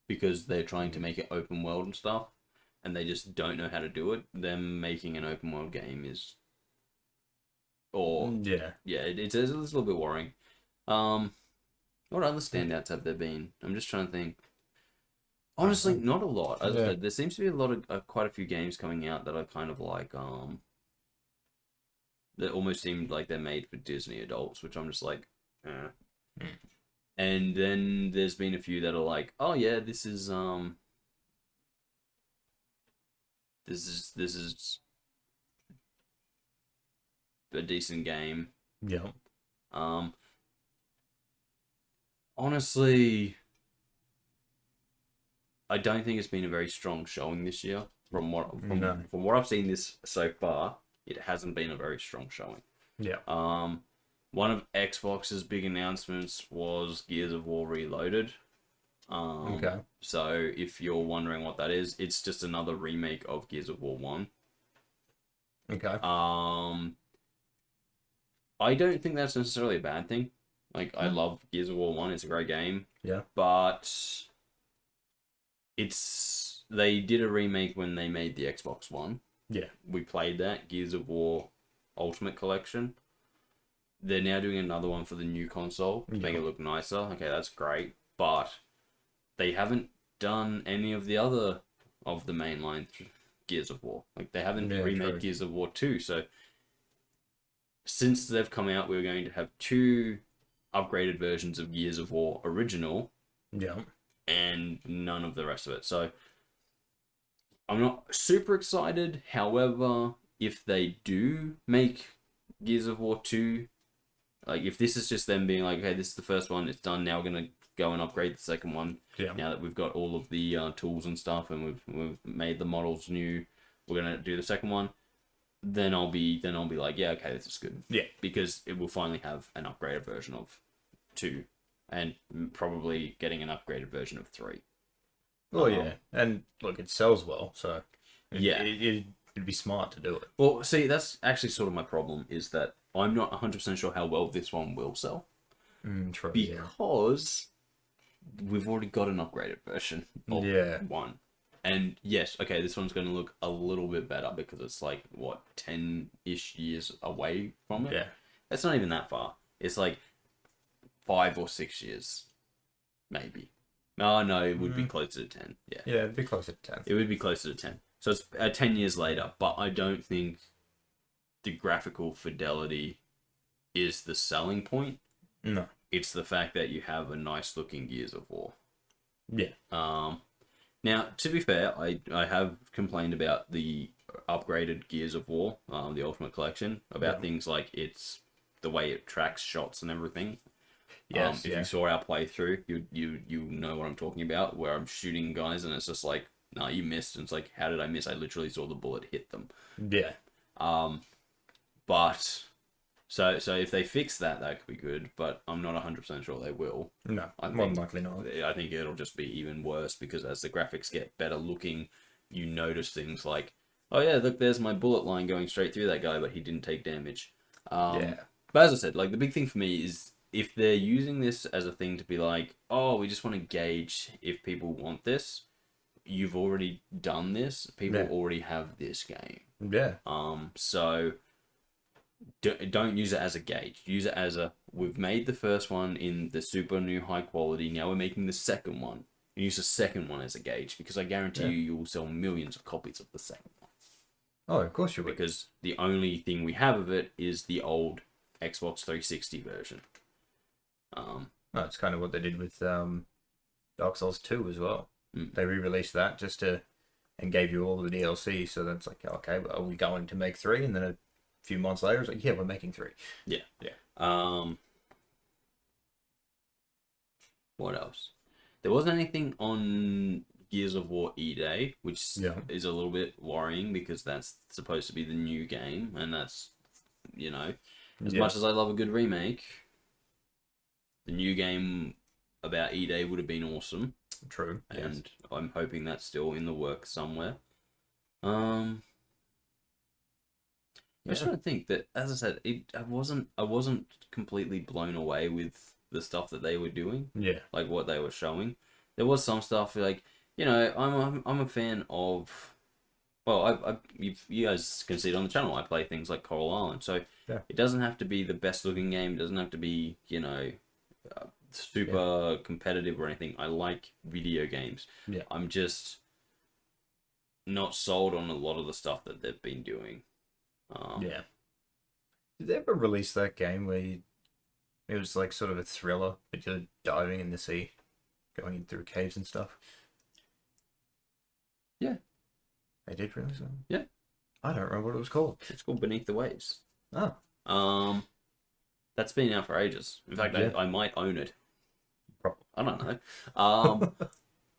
because they're trying to make it open world and stuff, and they just don't know how to do it, them making an open world game is, it's a little bit worrying. What other standouts have there been? I'm just trying to think. Honestly, not a lot. As I said, there seems to be quite a few games coming out that are kind of like that almost seemed like they're made for Disney adults, which I'm just like, eh. Mm. And then there's been a few that are like, oh yeah, this is a decent game. Yeah. Honestly, I don't think it's been a very strong showing this year. From what I've seen this so far, it hasn't been a very strong showing. Yeah. One of Xbox's big announcements was Gears of War Reloaded. Okay. So if you're wondering what that is, it's just another remake of Gears of War 1. Okay. I don't think that's necessarily a bad thing. Like, I love Gears of War 1, it's a great game. Yeah. But they did a remake when they made the Xbox One. Yeah. We played that, Gears of War Ultimate Collection. They're now doing another one for the new console to make it look nicer. Okay, that's great. But they haven't done any of the other of the mainline Gears of War. Like, they haven't remade Gears of War 2. So, since they've come out, we're going to have 2 upgraded versions of Gears of War Original. Yeah. And none of the rest of it. So, I'm not super excited. However, if they do make Gears of War 2, like, if this is just them being like, okay, this is the first one, it's done, now we're going to go and upgrade the second one. Yeah. Now that we've got all of the tools and stuff and we've made the models new, we're going to do the second one. Then I'll be like, yeah, okay, this is good. Yeah. Because it will finally have an upgraded version of 2 and probably getting an upgraded version of 3. Well, yeah. And look, it sells well, so yeah. It'd be smart to do it. Well, see, that's actually sort of my problem, is that I'm not 100% sure how well this one will sell. True. Because we've already got an upgraded version of 1. And yes, okay, this one's going to look a little bit better because it's like, what, 10-ish years away from it? Yeah. It's not even that far. It's like 5 or 6 years, maybe. No, it would be closer to 10. Yeah. Yeah, it'd be closer to 10. It would be closer to 10. So it's 10 years later, but I don't think the graphical fidelity is the selling point. No. It's the fact that you have a nice looking Gears of War. Yeah. Now, to be fair, I have complained about the upgraded Gears of War, the Ultimate Collection, about things like it's the way it tracks shots and everything. Yes, if you saw our playthrough, you know what I'm talking about, where I'm shooting guys and it's just like, no, you missed. And it's like, how did I miss? I literally saw the bullet hit them. Yeah. But so if they fix that, that could be good. But I'm not 100% sure they will. No, more than likely not. I think it'll just be even worse because as the graphics get better looking, you notice things like, oh yeah, look, there's my bullet line going straight through that guy, but he didn't take damage. But as I said, like the big thing for me is if they're using this as a thing to be like, oh, we just want to gauge if people want this. You've already done this. People already have this game. Yeah. So don't use it as a gauge. Use it as a, we've made the first one in the super new high quality. Now we're making the second one. And use the second one as a gauge because I guarantee you will sell millions of copies of the second one. Oh, of course you will. Because the only thing we have of it is the old Xbox 360 version. That's kind of what they did with Dark Souls 2 as well. They re-released that and gave you all the DLC. So that's like, okay, well, are we going to make 3? And then a few months later, it's like, yeah, we're making 3. Yeah. What else? There wasn't anything on Gears of War E-Day, which is a little bit worrying because that's supposed to be the new game, and that's, you know, as much as I love a good remake, the new game about E-Day would have been awesome. True. And I'm hoping that's still in the works somewhere. I'm just trying to think that, as I said, I wasn't completely blown away with the stuff that they were doing. Yeah. Like what they were showing. There was some stuff like, you know, I'm a fan of. Well, you guys can see it on the channel. I play things like Coral Island, so it doesn't have to be the best looking game. It doesn't have to be, you know, super competitive or anything. I like video games. Yeah. I'm just not sold on a lot of the stuff that they've been doing. Did they ever release that game where it was like sort of a thriller, but you're diving in the sea, going in through caves and stuff? Yeah. They did release it? Yeah. I don't remember what it was called. It's called Beneath the Waves. Oh. That's been out for ages. In fact, Yeah. I might own it. Probably. I don't know.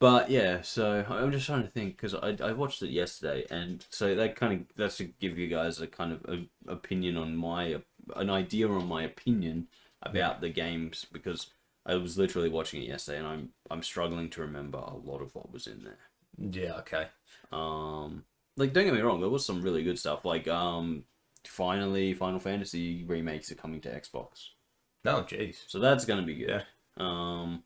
But yeah, so I'm just trying to think because I watched it yesterday, and so that's to give you guys a kind of opinion on an idea on my opinion about the games, because I was literally watching it yesterday, and I'm struggling to remember a lot of what was in there. Yeah, okay. Like, don't get me wrong, there was some really good stuff. Like finally, Final Fantasy remakes are coming to Xbox, No, jeez. so that's gonna be good. Yeah.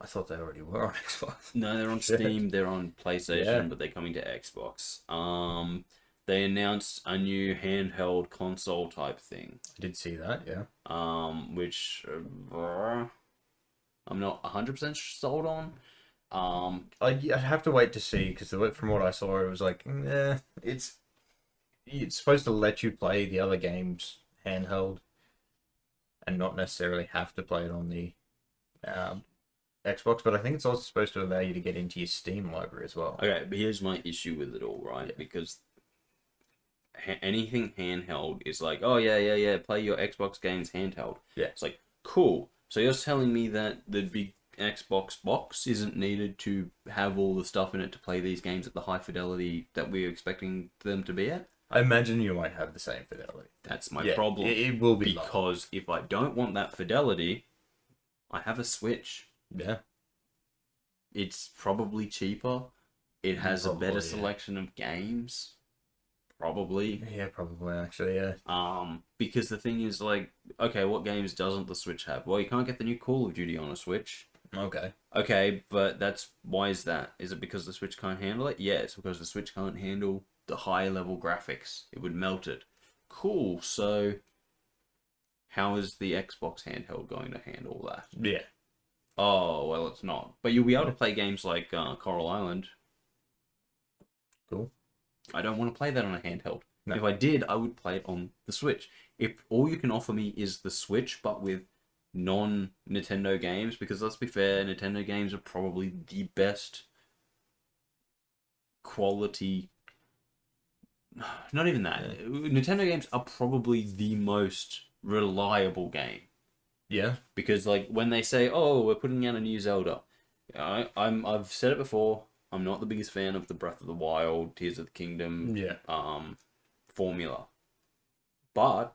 I thought they already were on Xbox. No, they're on Steam, they're on PlayStation, Yeah. but they're coming to Xbox. They announced a new handheld console type thing. I did see that, yeah. Which I'm not 100% sold on. I'd have to wait to see, because from what I saw, it was like, it's supposed to let you play the other games handheld and not necessarily have to play it on the Xbox, but I think it's also supposed to allow you to get into your Steam library as well. Okay, but here's my issue with it all, right? Yeah. Because anything handheld is like, oh yeah, play your Xbox games handheld. Yeah. It's like, cool. So you're telling me that the big Xbox box isn't needed to have all the stuff in it to play these games at the high fidelity that we're expecting them to be at? I imagine you might have the same fidelity. That's my problem. It will be because if I don't want that fidelity, I have a Switch. Yeah. It's probably cheaper. It has a better yeah. selection of games. Probably. Yeah, probably actually, yeah. Because the thing is, like, okay, what games doesn't the Switch have? Well, you can't get the new Call of Duty on a Switch. Okay. Okay, but why is that? Is it because the Switch can't handle it? Yeah, it's because the Switch can't handle the high level graphics. It would melt it. Cool. So how is the Xbox handheld going to handle that? Yeah. Oh, well, it's not. But you'll be able to play games like Coral Island. Cool. I don't want to play that on a handheld. No. If I did, I would play it on the Switch. If all you can offer me is the Switch, but with non-Nintendo games, because let's be fair, Nintendo games are probably the best quality... Not even that. Yeah. Nintendo games are probably the most reliable game. Yeah. Because, like, when they say, oh, we're putting out a new Zelda, I've said it before, I'm not the biggest fan of the Breath of the Wild, Tears of the Kingdom formula. But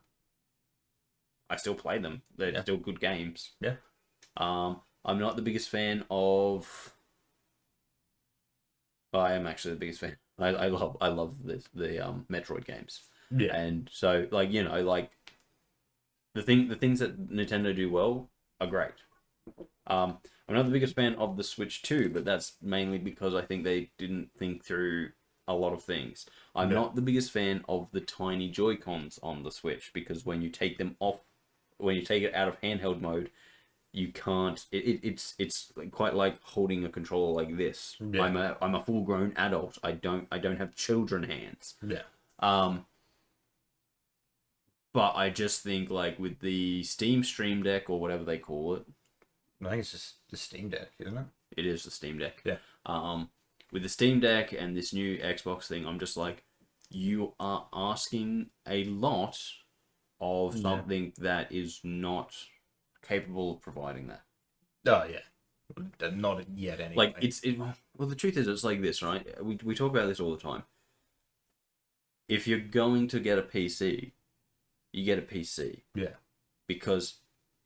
I still play them. They're still good games. Yeah. I'm not the biggest fan of... I am actually the biggest fan. I love the Metroid games. Yeah. And so, like, you know, like, the things that Nintendo do well are great. I'm not the biggest fan of the Switch 2, but that's mainly because I think they didn't think through a lot of things. I'm not the biggest fan of the tiny Joy-Cons on the Switch, because when you take them off, when you take it out of handheld mode, you can't. It's quite like holding a controller like this. Yeah. I'm a full grown adult. I don't have children hands. Yeah. But I just think, like, with the Steam Stream Deck, or whatever they call it, I think it's just the Steam Deck, isn't it? it is the Steam Deck. Yeah. With the Steam Deck and this new Xbox thing, I'm just like, you are asking a lot of something that is not capable of providing that. Oh, yeah. Not yet, anyway. Like, well, the truth is, it's like this, right? We talk about this all the time. If you're going to get a PC, you get a PC. Yeah. Because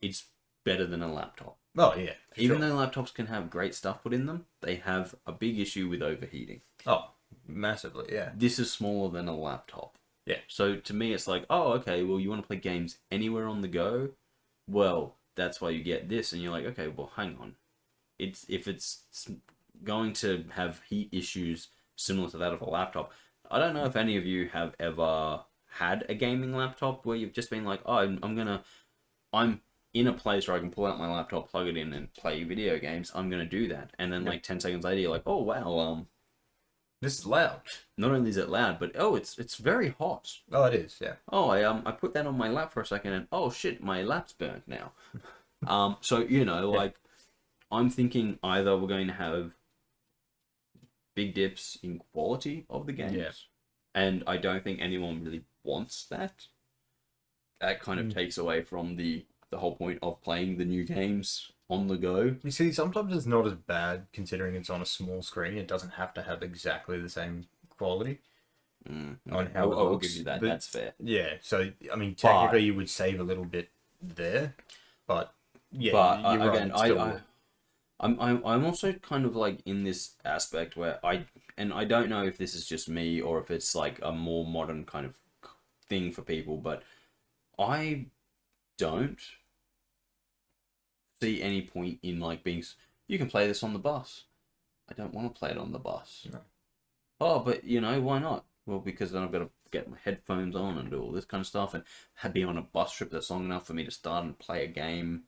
it's better than a laptop. Oh, yeah. Even though laptops can have great stuff put in them, they have a big issue with overheating. Oh, massively, yeah. This is smaller than a laptop. Yeah. So to me, it's like, oh, okay, well, you want to play games anywhere on the go? Well, that's why you get this. And you're like, okay, well, hang on. If it's going to have heat issues similar to that of a laptop, I don't know if any of you have ever had a gaming laptop where you've just been like, oh, I'm in a place where I can pull out my laptop, plug it in, and play video games. I'm gonna do that, and then like 10 seconds later, you're like, oh wow, This is loud. Not only is it loud, but it's very hot. Oh, it is. Yeah. Oh, I put that on my lap for a second, and oh shit, my lap's burnt now. So like I'm thinking either we're going to have big dips in quality of the games, and I don't think anyone really wants that. That kind of takes away from the whole point of playing the new games on the go. You see, sometimes it's not as bad considering it's on a small screen. It doesn't have to have exactly the same quality on how it I'll looks. give you that. But, that's fair. yeah, so I mean, technically you would save a little bit there, but yeah. But you're again, right, I'm also kind of like in this aspect where I don't know if this is just me or if it's like a more modern kind of thing for people, but I don't see any point in like being. You can play this on the bus. I don't want to play it on the bus. No. Oh, but why not? Well, because then I've got to get my headphones on and do all this kind of stuff, and be on a bus trip that's long enough for me to start and play a game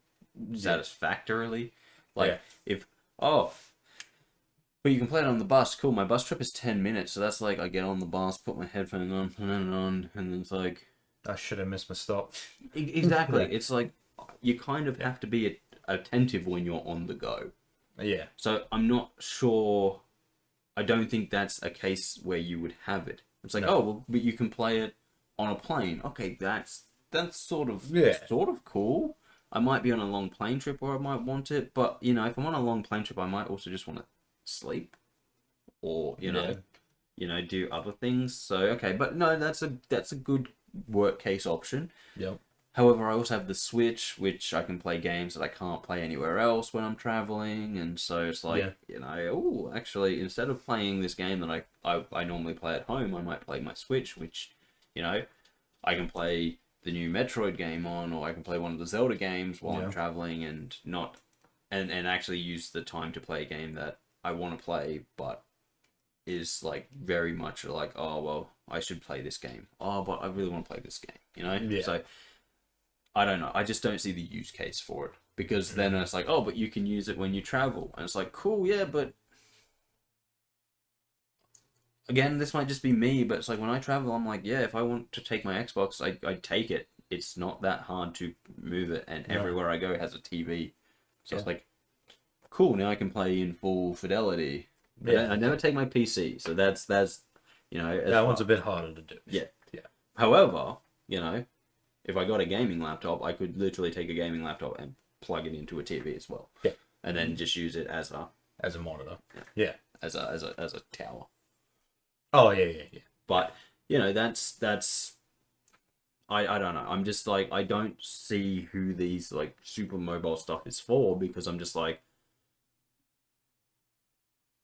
satisfactorily. Like but you can play it on the bus. Cool. My bus trip is 10 minutes, so that's like I get on the bus, put my headphones on, and then it's like I should have missed my stop. Exactly. It's like you kind of have to be attentive when you're on the go. Yeah. So I'm not sure. I don't think that's a case where you would have it. It's like, oh, well, but you can play it on a plane. Okay, that's sort of cool. I might be on a long plane trip where I might want it, but if I'm on a long plane trip, I might also just want to sleep, or do other things. So okay, but no, that's a good work case option. Yep. However, I also have the Switch, which I can play games that I can't play anywhere else when I'm traveling, and so it's like, actually, instead of playing this game that I normally play at home, I might play my Switch, which, I can play the new Metroid game on, or I can play one of the Zelda games while I'm traveling, and actually use the time to play a game that I want to play, but is like very much like, oh, well, I should play this game. Oh, but I really want to play this game, Yeah. So I don't know. I just don't see the use case for it, because then it's like, oh, but you can use it when you travel, and it's like, cool, yeah, but again, this might just be me, but it's like when I travel, I'm like, yeah, if I want to take my Xbox, I take it. It's not that hard to move it, and everywhere I go has a TV, so it's like, cool. Now I can play in full fidelity. I never take my PC, so that's that one's a bit harder to do. Yeah. However, if I got a gaming laptop, I could literally take a gaming laptop and plug it into a TV as well. Yeah. And then just use it as a monitor. Yeah. As a tower. Oh yeah. But that's I don't know. I'm just like, I don't see who these like super mobile stuff is for, because I'm just like,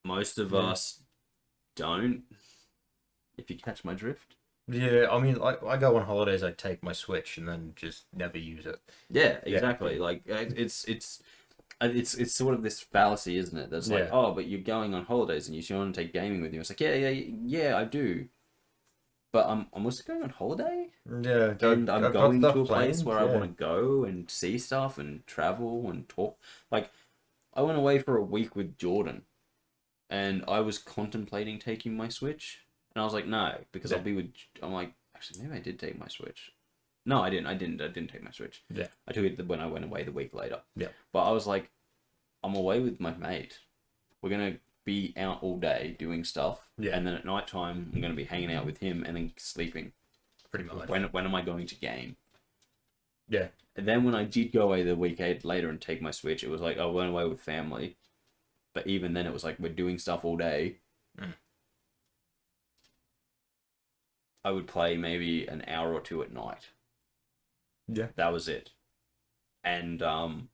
most of us don't. If you catch my drift. Yeah, I mean, I go on holidays, I take my Switch and then just never use it. Yeah, exactly. Yeah. Like it's sort of this fallacy, isn't it? That's like, oh, but you're going on holidays and you want to take gaming with you. It's like, yeah, I do. But I'm also going on holiday. Yeah, and I'm going to a place where I want to go and see stuff and travel and talk. Like, I went away for a week with Jordan, and I was contemplating taking my Switch. And I was like, no, because I'm like, actually, maybe I did take my Switch. No, I didn't. I didn't take my Switch. Yeah. I took it when I went away the week later. Yeah. But I was like, I'm away with my mate. We're going to be out all day doing stuff. Yeah. And then at night time, I'm going to be hanging out with him and then sleeping. Pretty much. When am I going to game? Yeah. And then when I did go away the week later and take my Switch, it was like, I went away with family. But even then, it was like, we're doing stuff all day. I would play maybe an hour or two at night. Yeah. That was it. And, I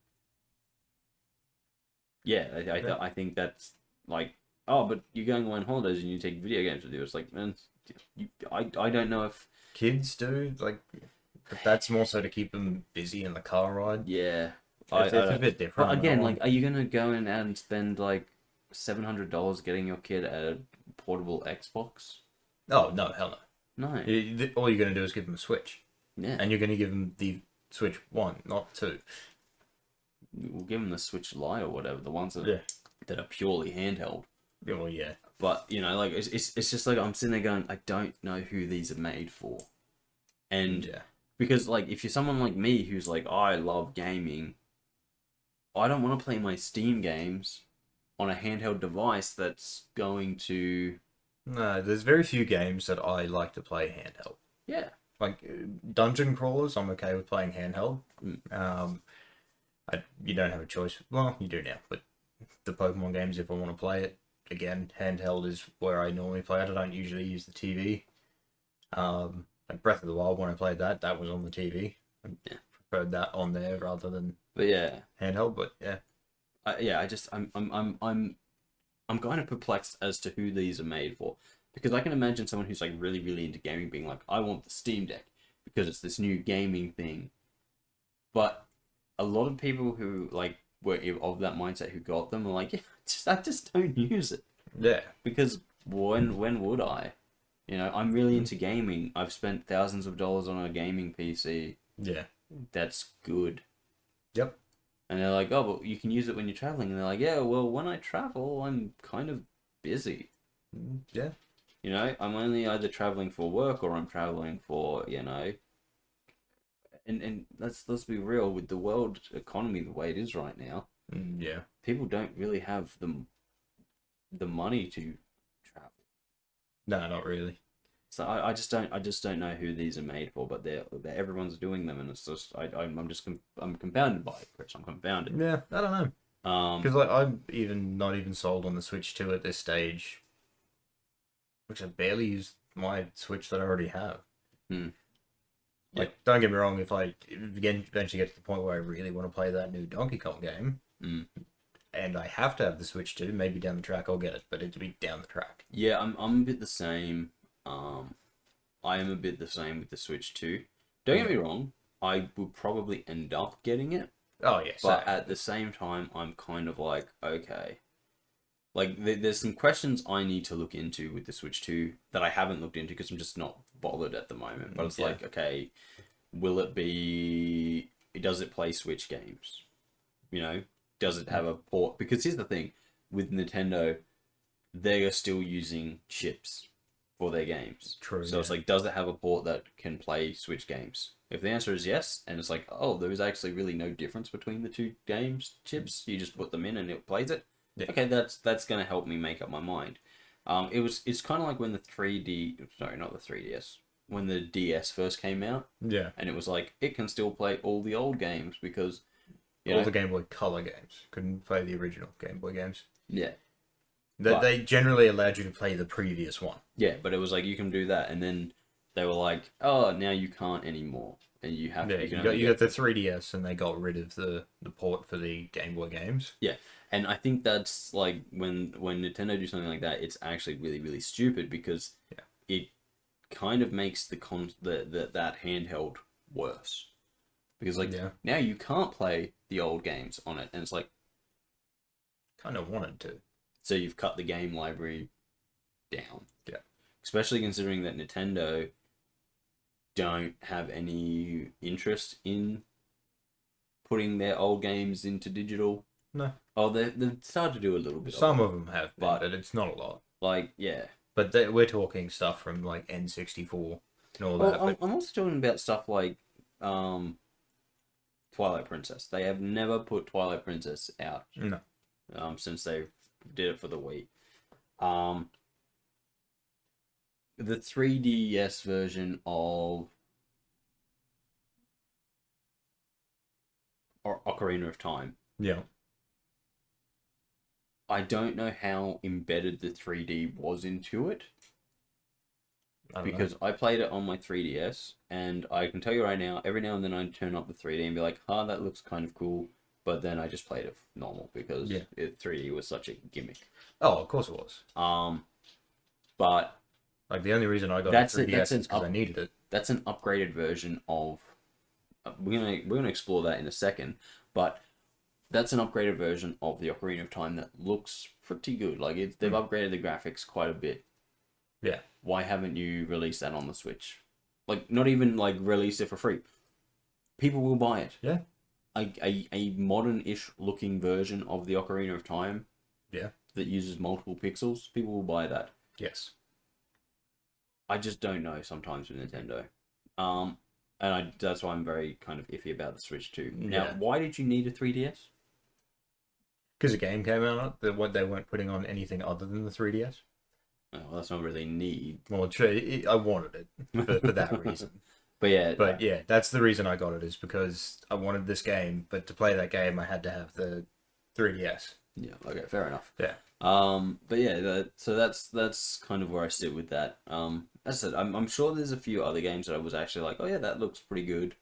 think that's like, oh, but you're going away on holidays and you take video games with you. It's like, man, I don't know if... Kids do, like, but that's more so to keep them busy in the car ride. Yeah. It's a bit different. But again, like, are you going to go in and spend, like, $700 getting your kid a portable Xbox? Oh, no, hell no. No. All you're going to do is give them a Switch. Yeah. And you're going to give them the Switch 1, not 2. We'll give them the Switch Lite or whatever, the ones that are purely handheld. Oh yeah. But you know, like it's just like I'm sitting there going, I don't know who these are made for, and Yeah. because like if you're someone like me who's like, I love gaming, I don't want to play my Steam games on a handheld device that's going to No, there's very few games that I like to play handheld. yeah. Like dungeon crawlers, I'm okay with playing handheld. Mm. You don't have a choice. Well, you do now, but the Pokemon games, if I want to play it, again, handheld is where I normally play it. I don't usually use the TV. Like Breath of the Wild, when I played that, that was on the TV. I preferred that on there rather than But yeah, handheld. But yeah, I just I'm kind of perplexed as to who these are made for, because I can imagine someone who's like really really into gaming being like, I want the Steam Deck because it's this new gaming thing. But a lot of people who like were of that mindset who got them are like, yeah, I just don't use it. yeah, Because when would I? You know, I'm really into gaming. I've spent thousands of dollars on a gaming PC. yeah, That's good. yep, And they're like, oh, but you can use it when you're traveling. And they're like, yeah, well, when I travel, I'm kind of busy. yeah, You know, I'm only either traveling for work or I'm traveling for, you know. And let's be real, with the world economy the way it is right now, yeah. people don't really have the money to travel. No, not really. So I just don't know who these are made for, but they're everyone's doing them, and it's just I'm confounded by it, Chris. I'm confounded. Yeah, I don't know. Because like I'm even not even sold on the Switch 2 at this stage, which I barely use my Switch that I already have. Like, don't get me wrong, if I eventually get to the point where I really want to play that new Donkey Kong game, and I have to have the Switch 2, maybe down the track I'll get it, but it'll be down the track. Yeah, I'm a bit the same. I am a bit the same with the Switch 2. Don't get me wrong, I would probably end up getting it. Oh yeah, But at the same time, I'm kind of like, okay. Like, there's some questions I need to look into with the Switch 2 that I haven't looked into because I'm just not bothered at the moment. But it's like, okay, does it play Switch games? You know, does it have a port? Because here's the thing, with Nintendo, they are still using chips for their games. True. So it's like, does it have a port that can play Switch games? If the answer is yes, and it's like, oh, there is actually really no difference between the two games chips, you just put them in and it plays it. Yeah. Okay, that's gonna help me make up my mind. It's kind of like when the 3D, sorry, not the 3DS, when the DS first came out. Yeah. And it was like, it can still play all the old games because all the Game Boy Color games couldn't play the original Game Boy games. Yeah. They generally allowed you to play the previous one. Yeah, but it was like, you can do that, and then they were like, oh, now you can't anymore, and you have you got the 3DS, and they got rid of the port for the Game Boy games. Yeah, and I think that's like when Nintendo do something like that, it's actually really really stupid because it kind of makes that handheld worse, because like now you can't play the old games on it, and it's like kind of wanted to. So you've cut the game library down. Yeah. Especially considering that Nintendo don't have any interest in putting their old games into digital. No. Oh, they've started to do a little bit. Some of them have, but it's not a lot. Like, yeah. But we're talking stuff from like N64 and all that. I'm also talking about stuff like Twilight Princess. They have never put Twilight Princess out. No. Since they did it for the Wii. The 3DS version of Ocarina of Time. Yeah. I don't know how embedded the 3D was into it. Because I played it on my 3DS, and I can tell you right now, every now and then I turn up the 3D and be like, that looks kind of cool. But then I just played it normal because 3D was such a gimmick. Oh, of course it was. But like the only reason I got a 3DS is because I needed it. That's an upgraded version of. We're gonna explore that in a second, but that's an upgraded version of the Ocarina of Time that looks pretty good. Like they've upgraded the graphics quite a bit. Yeah. Why haven't you released that on the Switch? Like not even like release it for free. People will buy it. Yeah. A modern-ish looking version of the Ocarina of Time. Yeah. that uses multiple pixels, people will buy that. Yes. I just don't know sometimes with Nintendo. That's why I'm very kind of iffy about the Switch too. Now, why did you need a 3DS? Because a game came out that what they weren't putting on anything other than the 3DS. Oh, well, that's not really need. Well, true. I wanted it for that reason. But yeah, that's the reason I got it, is because I wanted this game, but to play that game, I had to have the 3DS. Yeah. Okay. Fair enough. Yeah. But yeah, so that's kind of where I sit with that. As I said, I'm sure there's a few other games that I was actually like, oh yeah, that looks pretty good.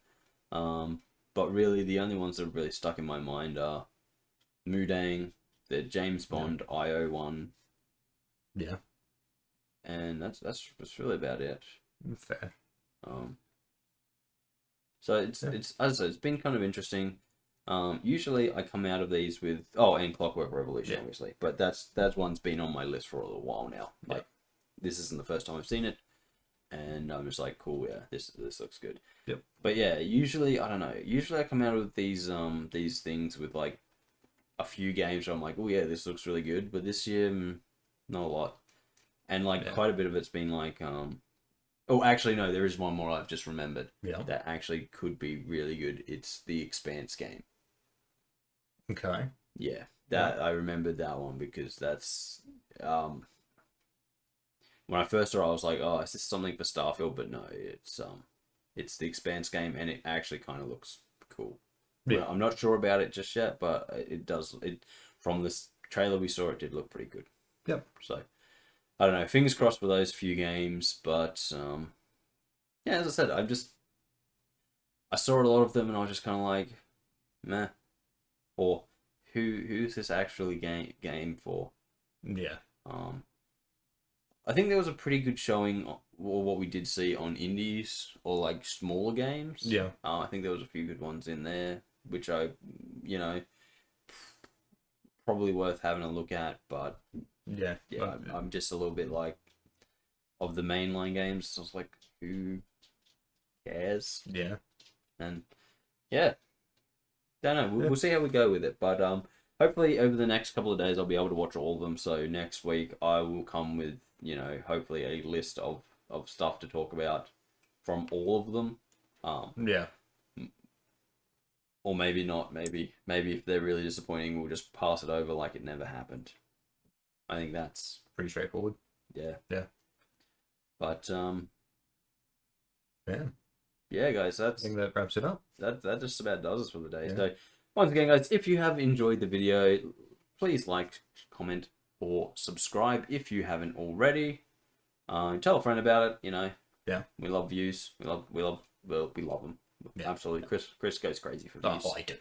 But really, the only ones that have really stuck in my mind are Mudang, the James Bond IO one. Yeah. And that's really about it. Fair. So it's as I said, it's been kind of interesting. Usually I come out of these with and Clockwork Revolution, obviously, but that's one's been on my list for a little while now. Like this isn't the first time I've seen it, and I'm just like, cool, yeah, this looks good. Yep. But yeah, usually I don't know. Usually I come out of these things with like a few games where I'm like, oh yeah, this looks really good. But this year, not a lot, and like quite a bit of it's been like Oh, actually, no, there is one more I've just remembered. Yeah. That actually could be really good. It's the Expanse game. Okay. Yeah, I remembered that one because that's when I first saw it, I was like, oh, is this something for Starfield? But no, it's the Expanse game, and it actually kind of looks cool. Yeah. I'm not sure about it just yet, but it does. From this trailer we saw, it did look pretty good. Yep. So I don't know. Fingers crossed for those few games, but yeah, as I said, I saw a lot of them, and I was just kind of like, meh. Or who's this actually game for? Yeah. I think there was a pretty good showing, or what we did see on indies or like smaller games. Yeah. I think there was a few good ones in there, which probably worth having a look at, but yeah, I'm just a little bit like, of the mainline games, I was like, who cares? Yeah. And yeah, don't know. We'll see how we go with it, but hopefully over the next couple of days I'll be able to watch all of them. So next week I will come with hopefully a list of stuff to talk about from all of them. Yeah. Or maybe not. Maybe if they're really disappointing, we'll just pass it over like it never happened. I think that's pretty straightforward. Yeah. Yeah. But yeah. Yeah, guys, I think that wraps it up. That just about does it for the day. Yeah. So once again, guys, if you have enjoyed the video, please like, comment, or subscribe if you haven't already. Tell a friend about it. Yeah. We love views. We love them. Yeah. Absolutely. Kris goes crazy for views. Oh, I do.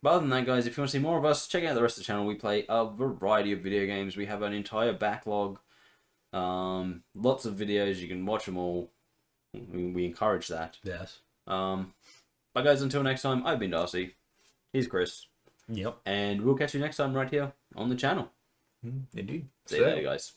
But other than that, guys, if you want to see more of us, check out the rest of the channel. We play a variety of video games. We have an entire backlog. Lots of videos. You can watch them all. We encourage that. Yes. But guys, until next time, I've been Darcy. He's Kris. Yep. And we'll catch you next time right here on the channel. Indeed. See you later, guys.